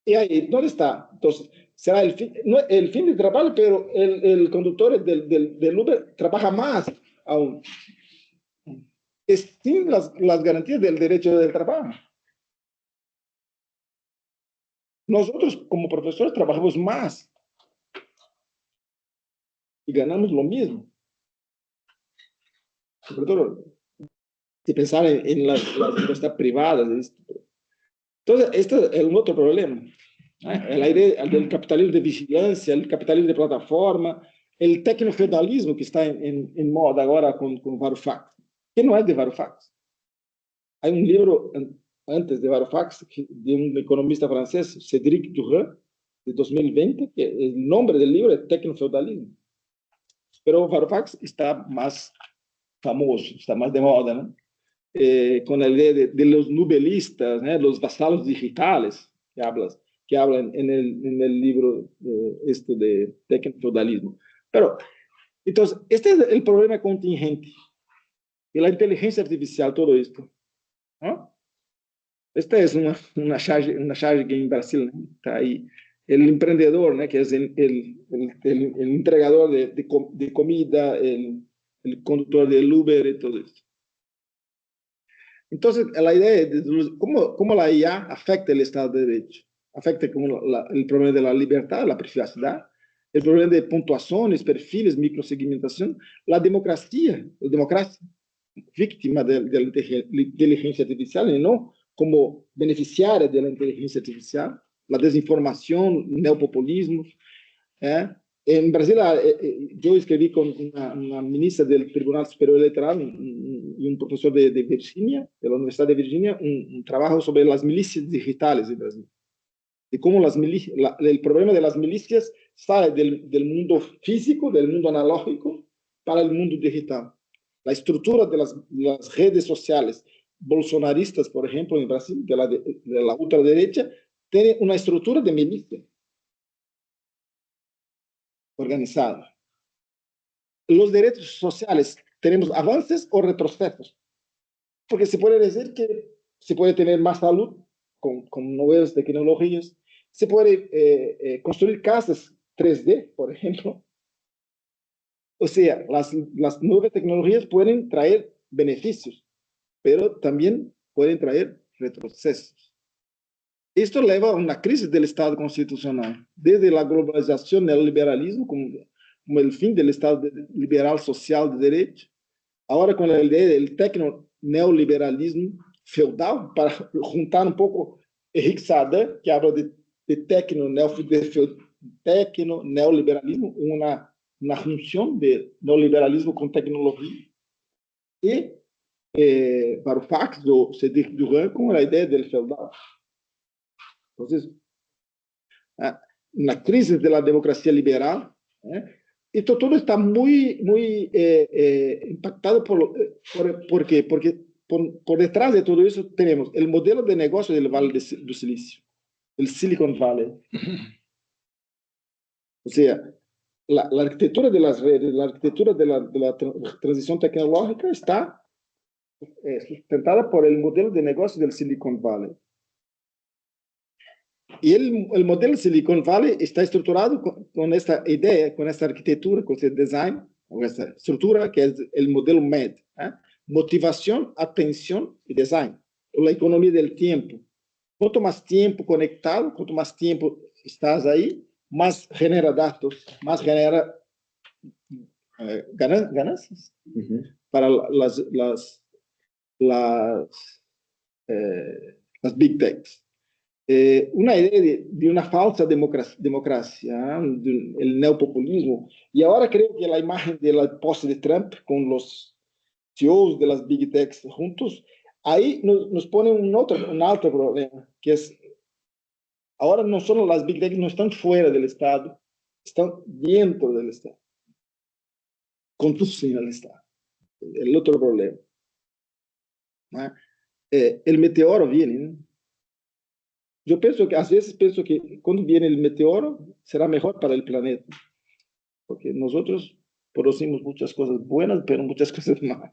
Y ahí, ¿dónde está? Entonces, será no, el fin de trabajo, pero el conductor del Uber trabaja más aún, es sin las garantías del derecho del trabajo. Nosotros como profesores trabajamos más y ganamos lo mismo. Sobre todo si pensar en las universidades privadas. Entonces, este es un otro problema. La idea del capitalismo de vigilancia, el capitalismo de plataforma, el tecnofeudalismo que está en moda ahora con Varoufakis, que no es de Varoufakis. Hay un libro antes de Varoufakis de un economista francés, Cédric Durin, de 2020, que el nombre del libro es Tecnofeudalismo. Pero Varoufakis está más famoso, está más de moda, ¿no? Con la idea de los nubelistas, ¿no? Los vasalos digitales que hablan en el libro esto de tecnofeudalismo. Pero, entonces, este es el problema contingente. Y la inteligencia artificial, todo esto. ¿No? Esta es una charge que en Brasil, ¿no? Está ahí. El emprendedor, ¿no? Que es el entregador de comida, el conductor del Uber y todo esto. Entonces, la idea es cómo la IA afecta el Estado de Derecho. Afecta como el problema de la libertad, la privacidad, el problema de puntuaciones, perfiles, microsegmentación, la democracia víctima de la inteligencia artificial y no como beneficiaria de la inteligencia artificial, la desinformación, neopopulismo. En Brasil, yo escribí con una ministra del Tribunal Superior Electoral y un profesor de Virginia, de la Universidad de Virginia, un trabajo sobre las milicias digitales en Brasil. Y cómo el problema de las milicias sale del mundo físico, del mundo analógico, para el mundo digital. La estructura de las redes sociales bolsonaristas, por ejemplo, en Brasil, de la ultraderecha, tiene una estructura de milicia organizada. Los derechos sociales, ¿tenemos avances o retrocesos? Porque se puede decir que se puede tener más salud con nuevas tecnologías, se puede construir casas 3D, por ejemplo. O sea, las nuevas tecnologías pueden traer beneficios, pero también pueden traer retrocesos. Esto lleva a una crisis del Estado constitucional, desde la globalización del liberalismo como el fin del Estado liberal social de derecho, ahora con la idea del tecno-neoliberalismo feudal, para juntar un poco Henrique Sadan, que habla de tecno-neoliberalismo, una función de neoliberalismo con tecnología, y Varoufakis o Cédric Durin con la idea del feudal. Entonces, una crisis de la democracia liberal, esto todo está muy impactado ¿por qué? Porque por detrás de todo eso tenemos el modelo de negocio del Valle do Silício, el Silicon Valley. O sea, la arquitectura de las redes, la arquitectura de la transición tecnológica está sustentada por el modelo de negocio del Silicon Valley. Y el modelo Silicon Valley está estructurado con esta idea, con esta arquitectura, con este design, con esta estructura que es el modelo MED. Motivación, atención y design. La economía del tiempo. Cuanto más tiempo conectado, cuanto más tiempo estás ahí, más genera datos, más genera ganancias para las big techs. Una idea de una falsa democracia, el neopopulismo. Y ahora creo que la imagen de la pose de Trump con los CEOs de las big techs juntos, ahí nos pone un alto problema, que es, ahora no solo las big techs no están fuera del Estado, están dentro del Estado, conducen al Estado. El otro problema. El meteoro viene, ¿no? Yo a veces pienso que cuando viene el meteoro será mejor para el planeta, porque nosotros producimos muchas cosas buenas, pero muchas cosas malas.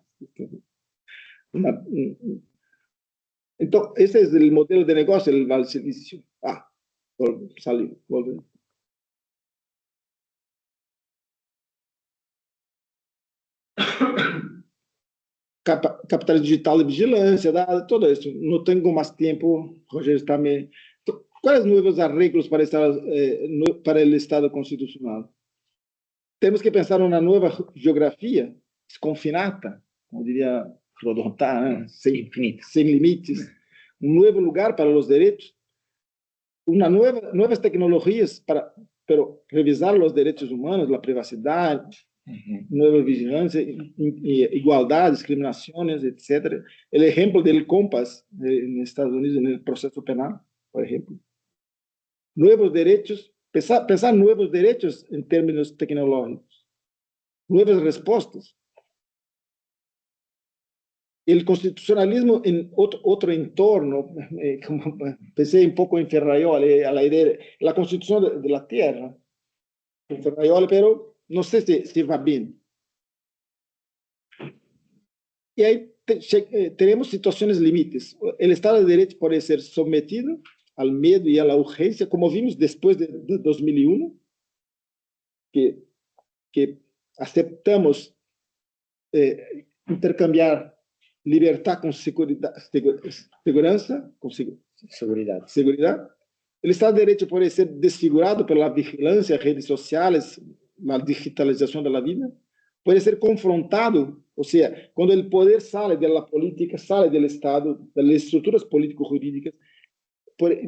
Entonces, ese es el modelo de negocio, el Valle Silicio. Salió, volvió. capital digital de vigilância, todo isso. Não tenho mais tempo, Rogério está me... Quais novos arreglos para o Estado constitucional? Temos que pensar uma nova geografia desconfinada, como diria Rodotá, né? Sem limites, um novo lugar para os direitos, novas tecnologias para revisar os direitos humanos, a privacidade, nova vigilância, igualdade, discriminações, etc. O exemplo do COMPAS nos Estados Unidos, no processo penal, por exemplo. Novos direitos, pensar novos direitos em termos tecnológicos, novas respostas. O constitucionalismo em outro entorno, como pensei um pouco em Ferraioli, a ideia da Constituição da Terra, em Ferraioli, pero não sei se vai bem. E aí teremos situações limites. O Estado de Direito pode ser submetido ao medo e à urgência, como vimos depois de 2001, que aceitamos intercambiar libertad com segurança, com seguridade. O Estado de Direito pode ser desfigurado pela vigilância, redes sociais, a digitalização da vida. Pode ser confrontado, ou seja, quando o poder sai da política, sai do Estado, das estruturas político-jurídicas,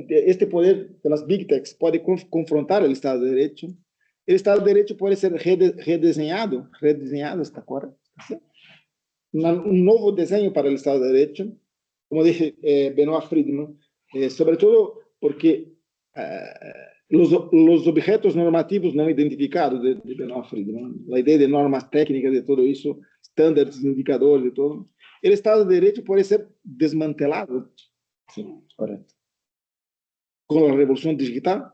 este poder das big techs pode confrontar o Estado de Direito. O Estado de Direito pode ser redesenhado, está correto? Um novo desenho para o Estado de Direito, como disse Benoit Friedman, sobretudo porque os objetos normativos não identificados de Benoit Friedman, a ideia de normas técnicas de tudo isso, estándares, indicadores de tudo, o Estado de Direito pode ser desmantelado. Sim, correto. Com a revolução digital,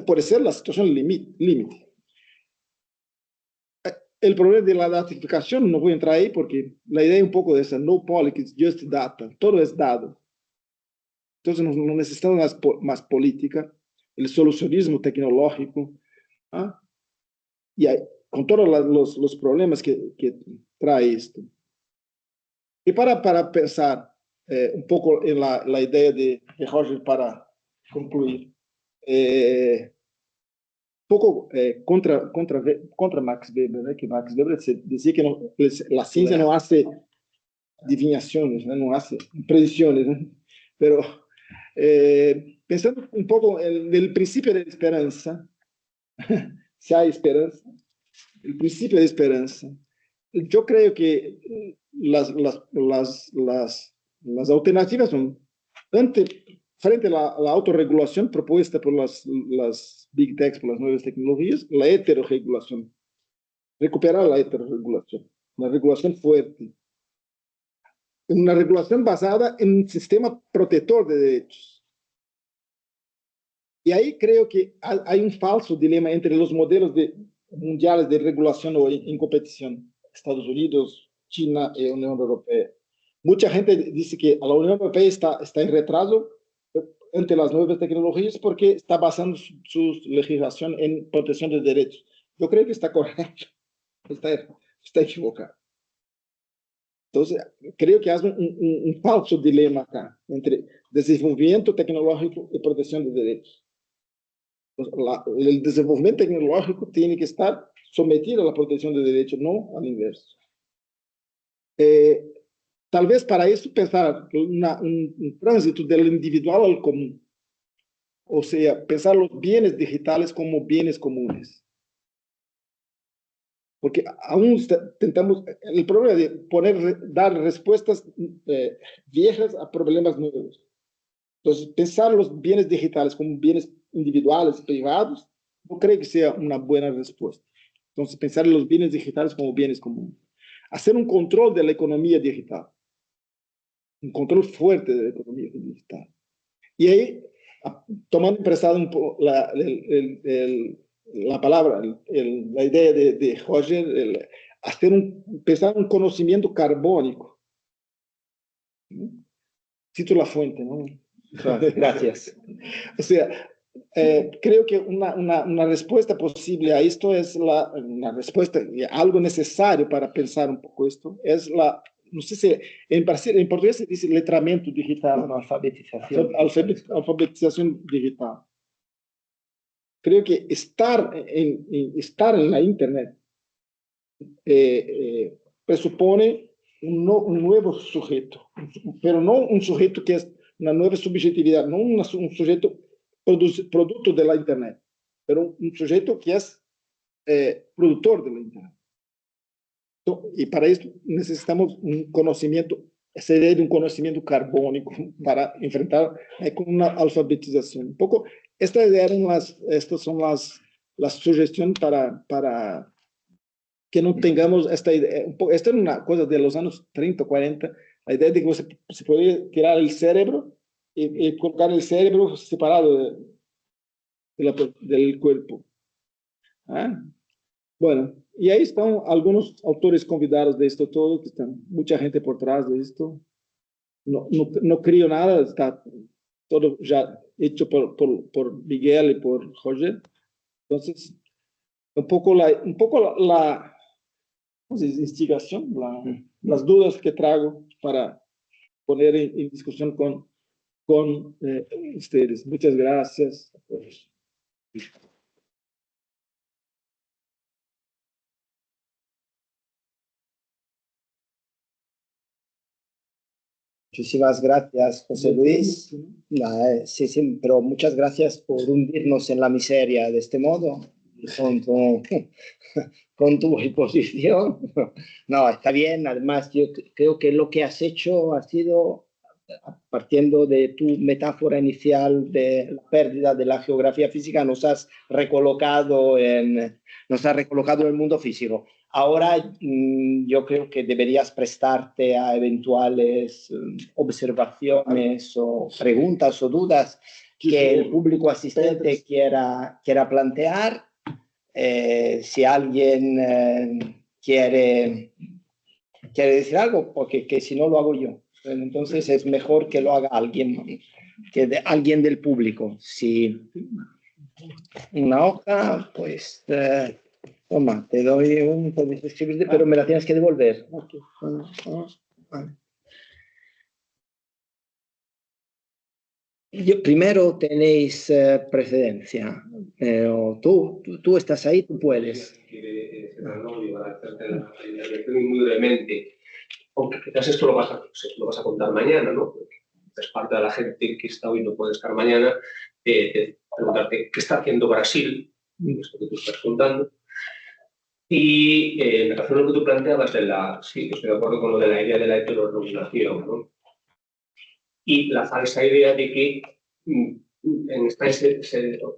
pode ser a situação limite. O problema de la datificación, no voy a entrar ahí porque la idea es un poco de esa, no politics, just data, todo es dado. Entonces no necesitamos más política, el solucionismo tecnológico, ¿ah? Y hay, con todos los problemas que trae esto. Y para pensar un poco en la idea de Roger para concluir, pouco contra Max Weber, né? Que Max Weber dizia que a ciência não hace adivinhações, né? Não hace predições, né? Pero pensando um pouco no princípio da esperança, se há esperança, o princípio da esperança, eu creio que as alternativas são frente a la autorregulación propuesta por las big techs, por las nuevas tecnologías, la heterorregulación. Recuperar la heterorregulación. Una regulación fuerte. Una regulación basada en un sistema protector de derechos. Y ahí creo que hay un falso dilema entre los modelos mundiales de regulación o en competición. Estados Unidos, China y Unión Europea. Mucha gente dice que la Unión Europea está en retraso ante las nuevas tecnologías porque está basando su legislación en protección de derechos. Yo creo que está correcto, está equivocado. Entonces, creo que hay un falso dilema acá entre desenvolvimiento tecnológico y protección de derechos. El desenvolvimiento tecnológico tiene que estar sometido a la protección de derechos, no al inverso. Tal vez para isso pensar um trânsito do individual ao comum, ou seja, pensar os bens digitais como bens comuns. Porque aún tentamos, o problema de dar respostas viejas a problemas novos. Então, pensar os bens digitais como bens individuais, privados, não creio que seja uma boa resposta. Então, pensar os bens digitais como bens comuns. Hacer um controle da economia digital. Un control fuerte de la economía digital. Y ahí, tomando prestado la palabra, la idea de Roger, pensar un conocimiento carbónico. Cito la fuente, ¿no? Gracias. O sea, creo que una respuesta posible a esto es una respuesta, algo necesario para pensar un poco esto, es no sé si en portugués se dice letramento digital, no, alfabetización. Alfabetización digital. Creo que estar en la Internet presupone un nuevo sujeto, pero no un sujeto que es una nueva subjetividad, no un sujeto producto de la Internet, pero un sujeto que es productor de la Internet. Y para eso necesitamos un conocimiento, sería de un conocimiento carbónico para enfrentar con una alfabetización. Un poco, estas son las sugestiones para que no tengamos esta idea. Esta es una cosa de los años 30, 40, la idea de que se podía tirar el cerebro y colocar el cerebro separado del cuerpo. ¿Ah? Bueno, y ahí están algunos autores convidados de esto todo, que están mucha gente por detrás de esto. No creo nada, está todo ya hecho por Miguel y por Roger. Entonces, un poco la instigación, las dudas que traigo para poner en discusión con ustedes. Muchas gracias. Muchísimas gracias, José Luis. Sí, sí, pero muchas gracias por hundirnos en la miseria de este modo, con tu exposición. No, está bien. Además, yo creo que lo que has hecho ha sido, partiendo de tu metáfora inicial de la pérdida de la geografía física, nos has recolocado en el mundo físico. Ahora yo creo que deberías prestarte a eventuales observaciones o preguntas o dudas que el público asistente quiera plantear. Si alguien quiere decir algo, porque que si no lo hago yo. Entonces es mejor que lo haga alguien del público. Si una hoja, pues toma, te doy puedes escribirte, pero me la tienes que devolver. Vale. Primero tenéis precedencia, pero tú estás ahí, tú puedes. Muy brevemente, aunque quizás esto lo vas a contar mañana, ¿no? Es parte de la gente que está hoy no puede estar mañana, preguntarte qué está haciendo Brasil, esto que tú estás contando. Y en relación a lo que tú planteabas sí, que estoy de acuerdo con lo de la idea de la heteroregulación, ¿no? Y la falsa idea de que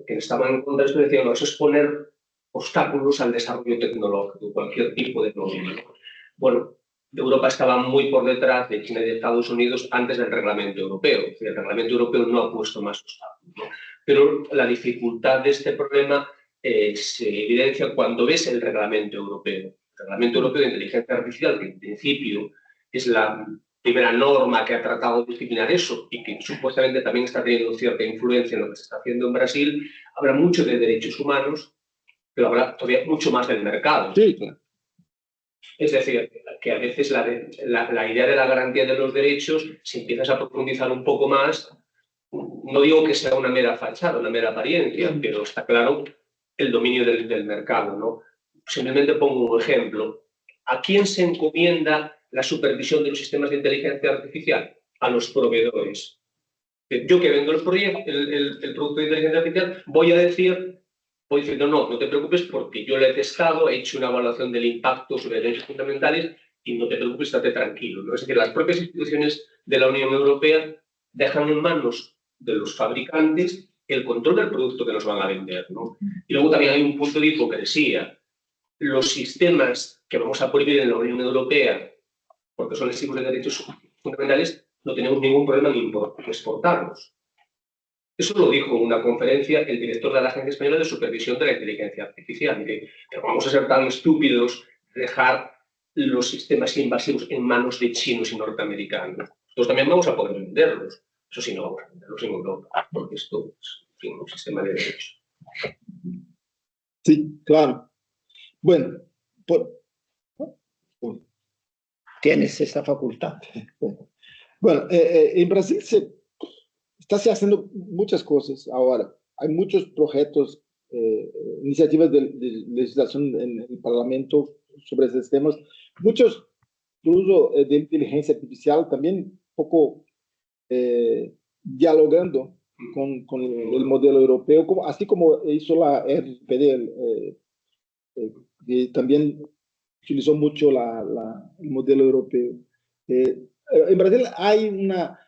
que estaban en contra de esto decían, no, eso es poner obstáculos al desarrollo tecnológico, cualquier tipo de problema, ¿no? Bueno, Europa estaba muy por detrás de China y de Estados Unidos antes del reglamento europeo. Es decir, el reglamento europeo no ha puesto más obstáculos, ¿no? Pero la dificultad de este problema se evidencia cuando ves el reglamento europeo. El reglamento europeo de inteligencia artificial, que en principio es la primera norma que ha tratado de disciplinar eso y que supuestamente también está teniendo cierta influencia en lo que se está haciendo en Brasil, habla mucho de derechos humanos, pero habla todavía mucho más del mercado. Sí, claro. Es decir, que a veces la idea de la garantía de los derechos, si empiezas a profundizar un poco más, no digo que sea una mera fachada, una mera apariencia, pero está claro el dominio del mercado, ¿no? Simplemente pongo un ejemplo. ¿A quién se encomienda la supervisión de los sistemas de inteligencia artificial? A los proveedores. Yo que vendo el producto de inteligencia artificial, voy diciendo, no te preocupes porque yo lo he testado, he hecho una evaluación del impacto sobre derechos fundamentales y no te preocupes, estate tranquilo, ¿no? Es decir, las propias instituciones de la Unión Europea dejan en manos de los fabricantes el control del producto que nos van a vender, ¿no? Y luego también hay un punto de hipocresía. Los sistemas que vamos a prohibir en la Unión Europea, porque son lesivos de derechos fundamentales, no tenemos ningún problema en exportarlos. Eso lo dijo en una conferencia el director de la Agencia Española de Supervisión de la Inteligencia Artificial, que vamos a ser tan estúpidos de dejar los sistemas invasivos en manos de chinos y norteamericanos. Nosotros también vamos a poder venderlos. Eso sí, no vamos a venderlos en Europa, porque esto fin, un sistema de derechos. Sí, claro. Bueno, Tienes esa facultad. bueno, en Brasil está se haciendo muchas cosas ahora. Hay muchos proyectos, iniciativas de legislación en el Parlamento sobre esos temas. Muchos, incluso de inteligencia artificial, también un poco dialogando con el modelo europeo, así como hizo la RPD, que también utilizó mucho el modelo europeo. En Brasil hay una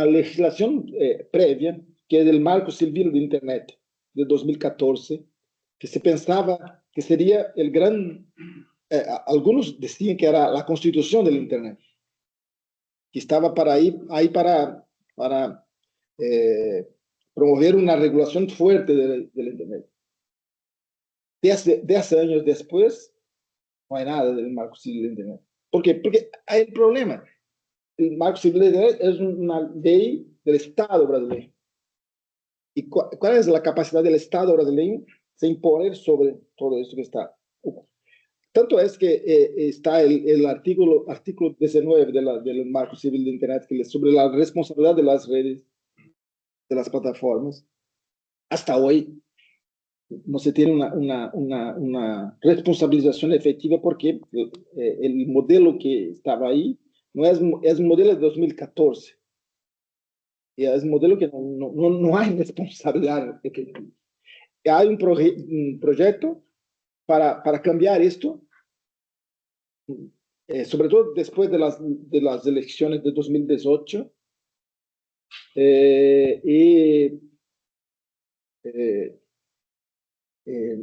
legislación previa, que es el Marco Civil de Internet, de 2014, que se pensaba que sería el gran... algunos decían que era la constitución del Internet, que estaba para ahí para promover una regulación fuerte del Internet. 10 años después, no hay nada del Marco Civil de Internet. ¿Por qué? Porque hay el problema. El Marco Civil de Internet es una ley del Estado brasileño. ¿Y cuál es la capacidad del Estado brasileño de imponer sobre todo esto que está? Tanto es que está el artículo 19 del Marco Civil de Internet, que es sobre la responsabilidad de las redes, de las plataformas. Hasta hoy no se tiene una responsabilización efectiva porque el modelo que estaba ahí es un modelo de 2014. Y es un modelo que no hay responsabilidad efectiva. Hay un proyecto para cambiar esto, sobre todo después de las elecciones de 2018.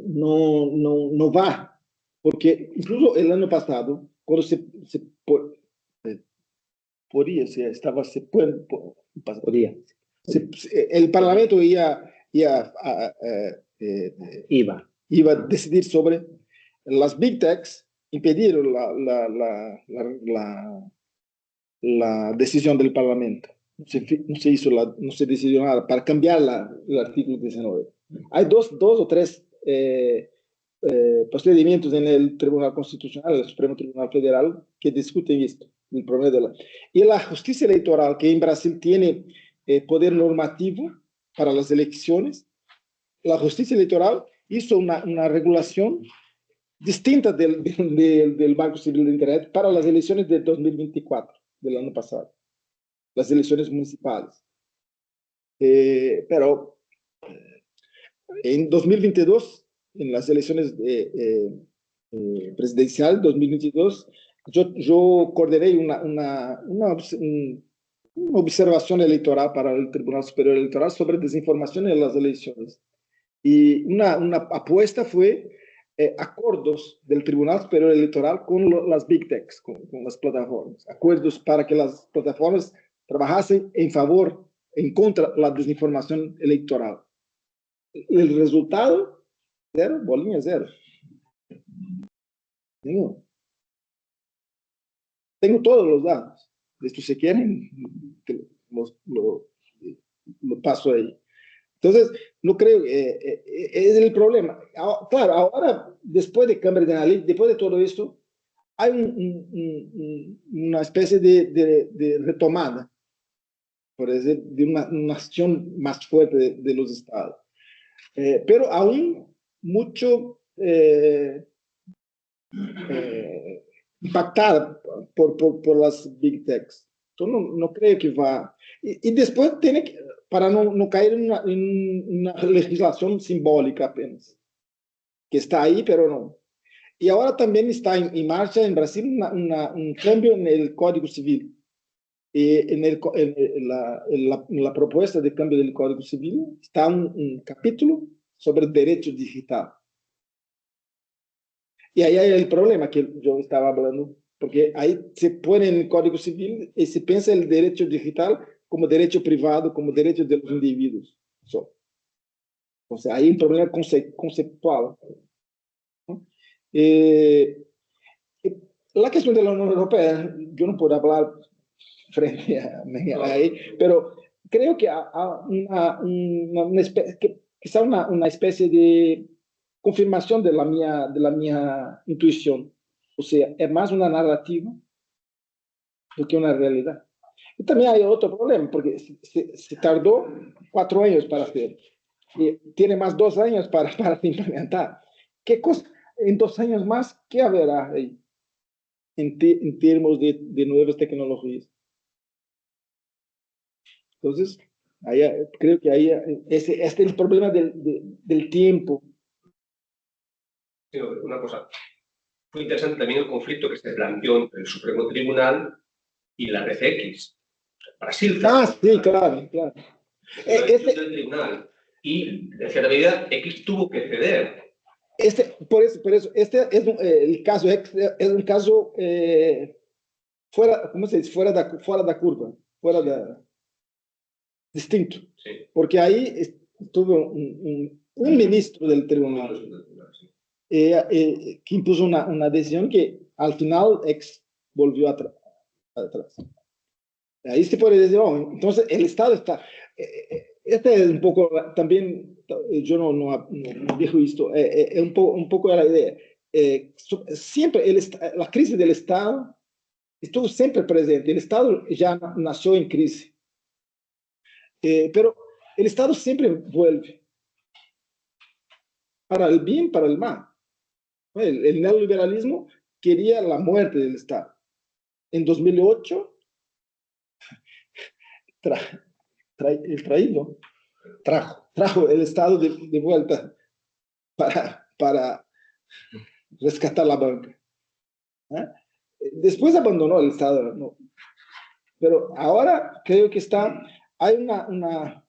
No va, porque incluso el año pasado, cuando el Parlamento iba a decidir sobre las Big Techs, impedir la decisión del Parlamento. No se decidió nada para cambiar el artículo 19. Hay dos o tres procedimientos en el Tribunal Constitucional, el Supremo Tribunal Federal, que discuten esto, el problema y la justicia electoral, que en Brasil tiene poder normativo para las elecciones. La justicia electoral hizo una regulación distinta del Marco Civil de Internet para las elecciones de 2024, del año pasado, las elecciones municipales. Pero en 2022, en las elecciones presidenciales 2022, yo coordiné una observación electoral para el Tribunal Superior Electoral sobre desinformación en las elecciones. Y una apuesta fue acuerdos del Tribunal Superior Electoral con las Big Techs, con las plataformas. Acuerdos para que las plataformas trabajasen en contra de la desinformación electoral. El resultado, cero, bolinha cero. Tengo todos los datos. Si se quieren, lo paso ahí. Entonces, no creo que es el problema. Claro, ahora, después de Cambridge Analytica, después de todo esto, hay una especie de retomada, por decir, de una acción más fuerte de los estados. Pero aún mucho impactada por las Big Techs. Entonces, no creo que va. Y después tiene que, para no caer en una legislación simbólica apenas, que está ahí, pero no. Y ahora también está en marcha en Brasil un cambio en el Código Civil. En la propuesta de cambio del Código Civil está un capítulo sobre el derecho digital. Y ahí hay el problema que yo estaba hablando, porque ahí se pone en el Código Civil y se piensa el derecho digital como derecho privado, como derecho de los individuos. O sea, hay un problema conceptual, ¿no? La cuestión de la Unión Europea, yo no puedo hablar frente a ahí, pero creo que quizá una especie de confirmación de la mía intuición. O sea, es más una narrativa do que una realidad. Y también hay otro problema, porque se tardó 4 años para hacer. Y tiene más 2 años para implementar. ¿Qué cosa? En 2 años más, ¿qué habrá ahí en términos de nuevas tecnologías? Entonces, ahí, creo que ahí este es el problema del tiempo. Sí, una cosa, fue interesante también el conflicto que se planteó entre el Supremo Tribunal y la RCX. Brasil. Sí, claro, claro. La decisión del tribunal. Y, en cierta medida, X tuvo que ceder. Por eso, este es el caso, es un caso fuera, ¿cómo se dice? Fuera da curva, distinto. Sí. Porque ahí estuvo un ministro del tribunal que impuso una decisión que al final X volvió atrás. Ahí se puede decir, oh, entonces el Estado está... Este es un poco, también, yo no digo esto, es un poco la idea. Siempre la crisis del Estado estuvo siempre presente. El Estado ya nació en crisis. Pero el Estado siempre vuelve. Para el bien, para el mal. El neoliberalismo quería la muerte del Estado. En 2008, trajo el Estado de vuelta para rescatar la banca. Después abandonó el Estado, ¿no? Pero ahora creo que hay una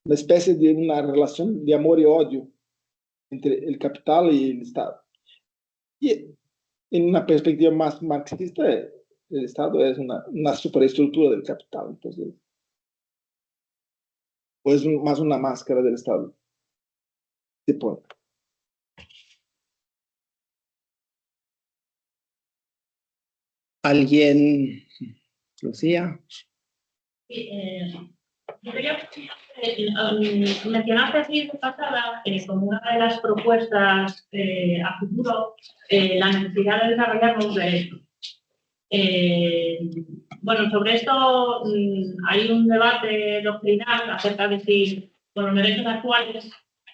especie de una relación de amor y odio entre el capital y el Estado. Y en una perspectiva más marxista, el Estado es una superestructura del capital, entonces, o es más una máscara del Estado. Se pone. ¿Alguien, Lucía? Yo quería mencionaste así de pasada como una de las propuestas a futuro la necesidad de desarrollar nuevos derechos. Bueno, sobre esto hay un debate doctrinal acerca de si con los derechos actuales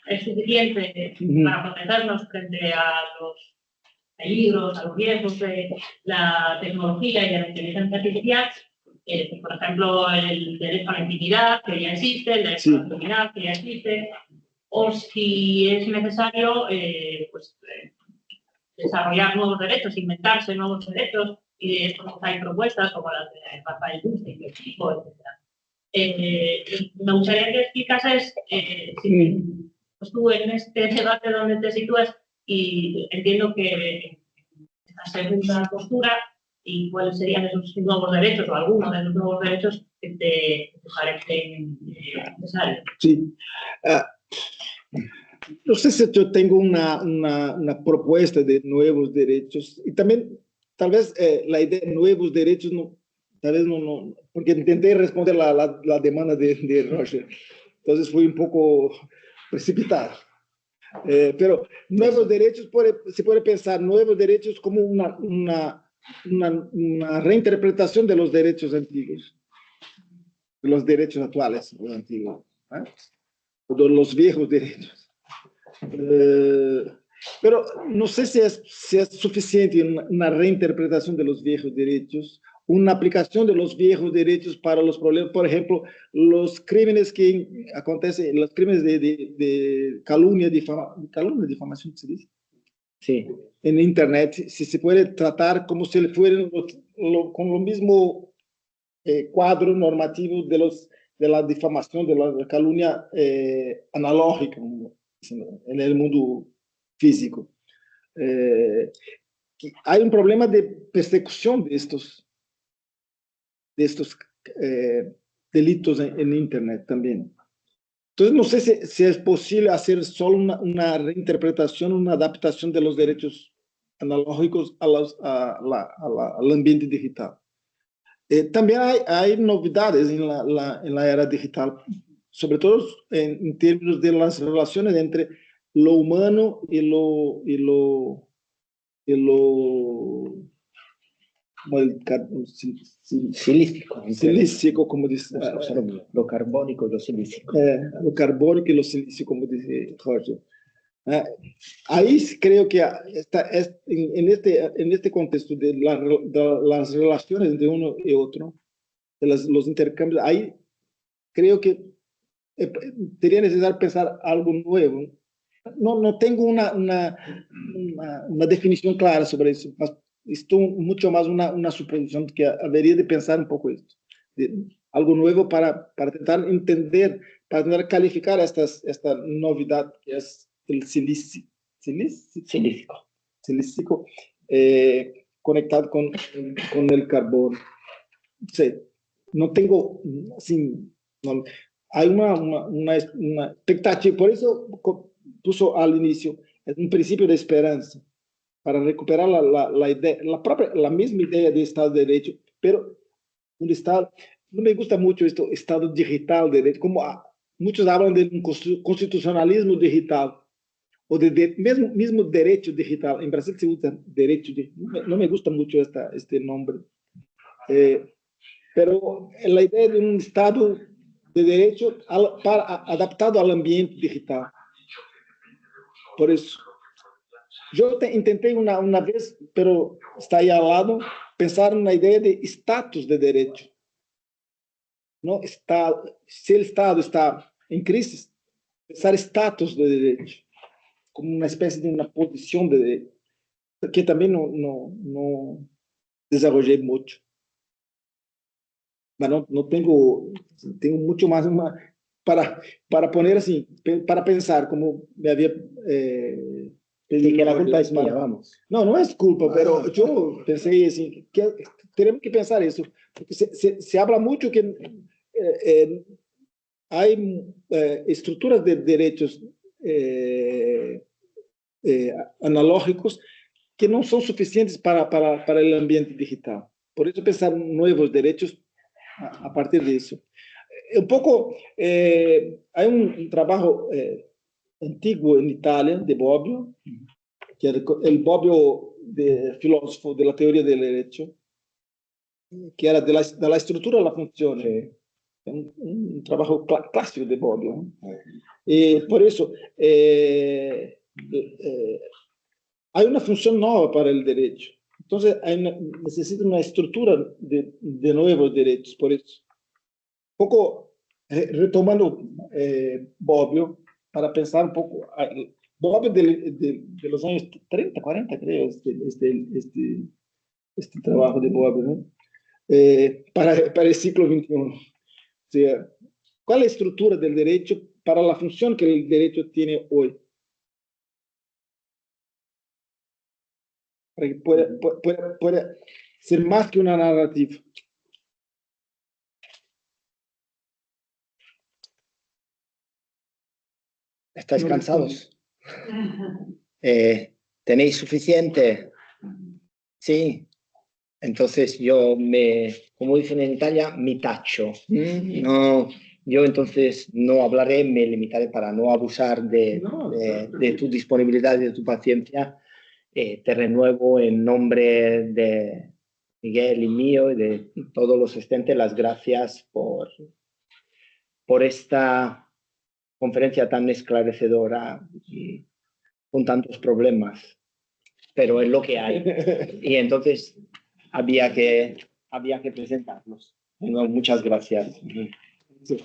es suficiente para protegernos frente a los peligros, a los riesgos de la tecnología y de la inteligencia artificial. Por ejemplo, el derecho a la intimidad, que ya existe, el derecho a la propiedad, que ya existe, o si es necesario desarrollar nuevos derechos, inventarse nuevos derechos, y de esto hay propuestas como las de Rafael Yuste, etc. Me gustaría que explicases si tú en este debate donde te sitúas, y entiendo que esta segunda postura, y cuáles serían esos nuevos derechos o algunos de los nuevos derechos que te parecen necesarios. Sí. No sé si yo tengo una propuesta de nuevos derechos y también tal vez la idea de nuevos derechos, tal vez no, porque intenté responder la demanda de Roger, entonces fui un poco precipitado. Pero nuevos derechos, se puede pensar nuevos derechos como una reinterpretación de los derechos antiguos, de los derechos actuales, los antiguos, de los viejos derechos. Pero no sé si es suficiente una reinterpretación de los viejos derechos, una aplicación de los viejos derechos para los problemas, por ejemplo, los crímenes que acontecen, los crímenes de calumnia, difamación, ¿se dice? Sí. En Internet, si se puede tratar como si fueran con lo mismo cuadro normativo de la difamación, de la calumnia analógica en el mundo físico. Hay un problema de persecución de estos delitos en Internet también. Entonces, no sé si es posible hacer solo una reinterpretación, una adaptación de los derechos analógicos al ambiente digital. También hay novedades en la era digital, sobre todo en términos de las relaciones entre lo humano y lo como Silícico. silícico, como dice. Lo carbónico y lo silícico. Lo carbónico y lo silícico, como dice Roger. Ahí creo que en este contexto de las relaciones entre uno y otro, de los intercambios, ahí creo que sería necesario pensar algo nuevo. No tengo una definición clara sobre eso, mas esto mucho más una suposición que habría de pensar un poco esto, algo nuevo para tentar entender, para tentar calificar esta novedad que es el silícico, conectado con el carbono. Sí, no tengo, assim, no, hay una expectativa, por eso puso al inicio, es un principio de esperanza, para recuperar la idea, la misma idea de Estado de Derecho, pero un Estado, no me gusta mucho esto, Estado digital de derecho, como muchos hablan de un constitucionalismo digital, o de mismo derecho digital. En Brasil se usa derecho, no me gusta mucho este nombre. Pero la idea de un Estado de derecho adaptado al ambiente digital. Por eso, yo intenté una vez, pero está ahí al lado, pensar en la idea de estatus de derecho. ¿No? Si el Estado está en crisis, pensar estatus de derecho, como una especie de una posición de derecho, que también no desarrollé mucho. Pero no tengo mucho más para poner así, para pensar, como me había Y que la culpa es mía, vamos. No es culpa, pero yo pensé así, que tenemos que pensar eso, porque se habla mucho que hay estructuras de derechos analógicos que no son suficientes para el ambiente digital. Por eso pensar nuevos derechos a partir de eso. Un poco, hay un trabajo antiguo en Italia de Bobbio, que es el Bobbio filósofo de la teoría del derecho, que era de la estructura a la función. Sí. Un trabajo clásico de Bobbio. Por eso, hay una función nueva para el derecho. Entonces, necesita una estructura de nuevos derechos. Por eso, un poco retomando Bobbio, para pensar un poco, Bobbio de los años 30, 40, creo, este trabajo de Bobbio, ¿no? Para el siglo XXI. O sea, ¿cuál es la estructura del derecho para la función que el derecho tiene hoy? Para que pueda ser más que una narrativa. ¿Estáis cansados? ¿Tenéis suficiente? Sí. Entonces como dicen en Italia, mi tacho. No, yo entonces no hablaré, me limitaré para no abusar de tu disponibilidad y de tu paciencia. Te renuevo en nombre de Miguel y mío y de todos los asistentes las gracias por esta conferencia tan esclarecedora y con tantos problemas, pero es lo que hay. Y entonces había que presentarlos. Muchas gracias. Sí.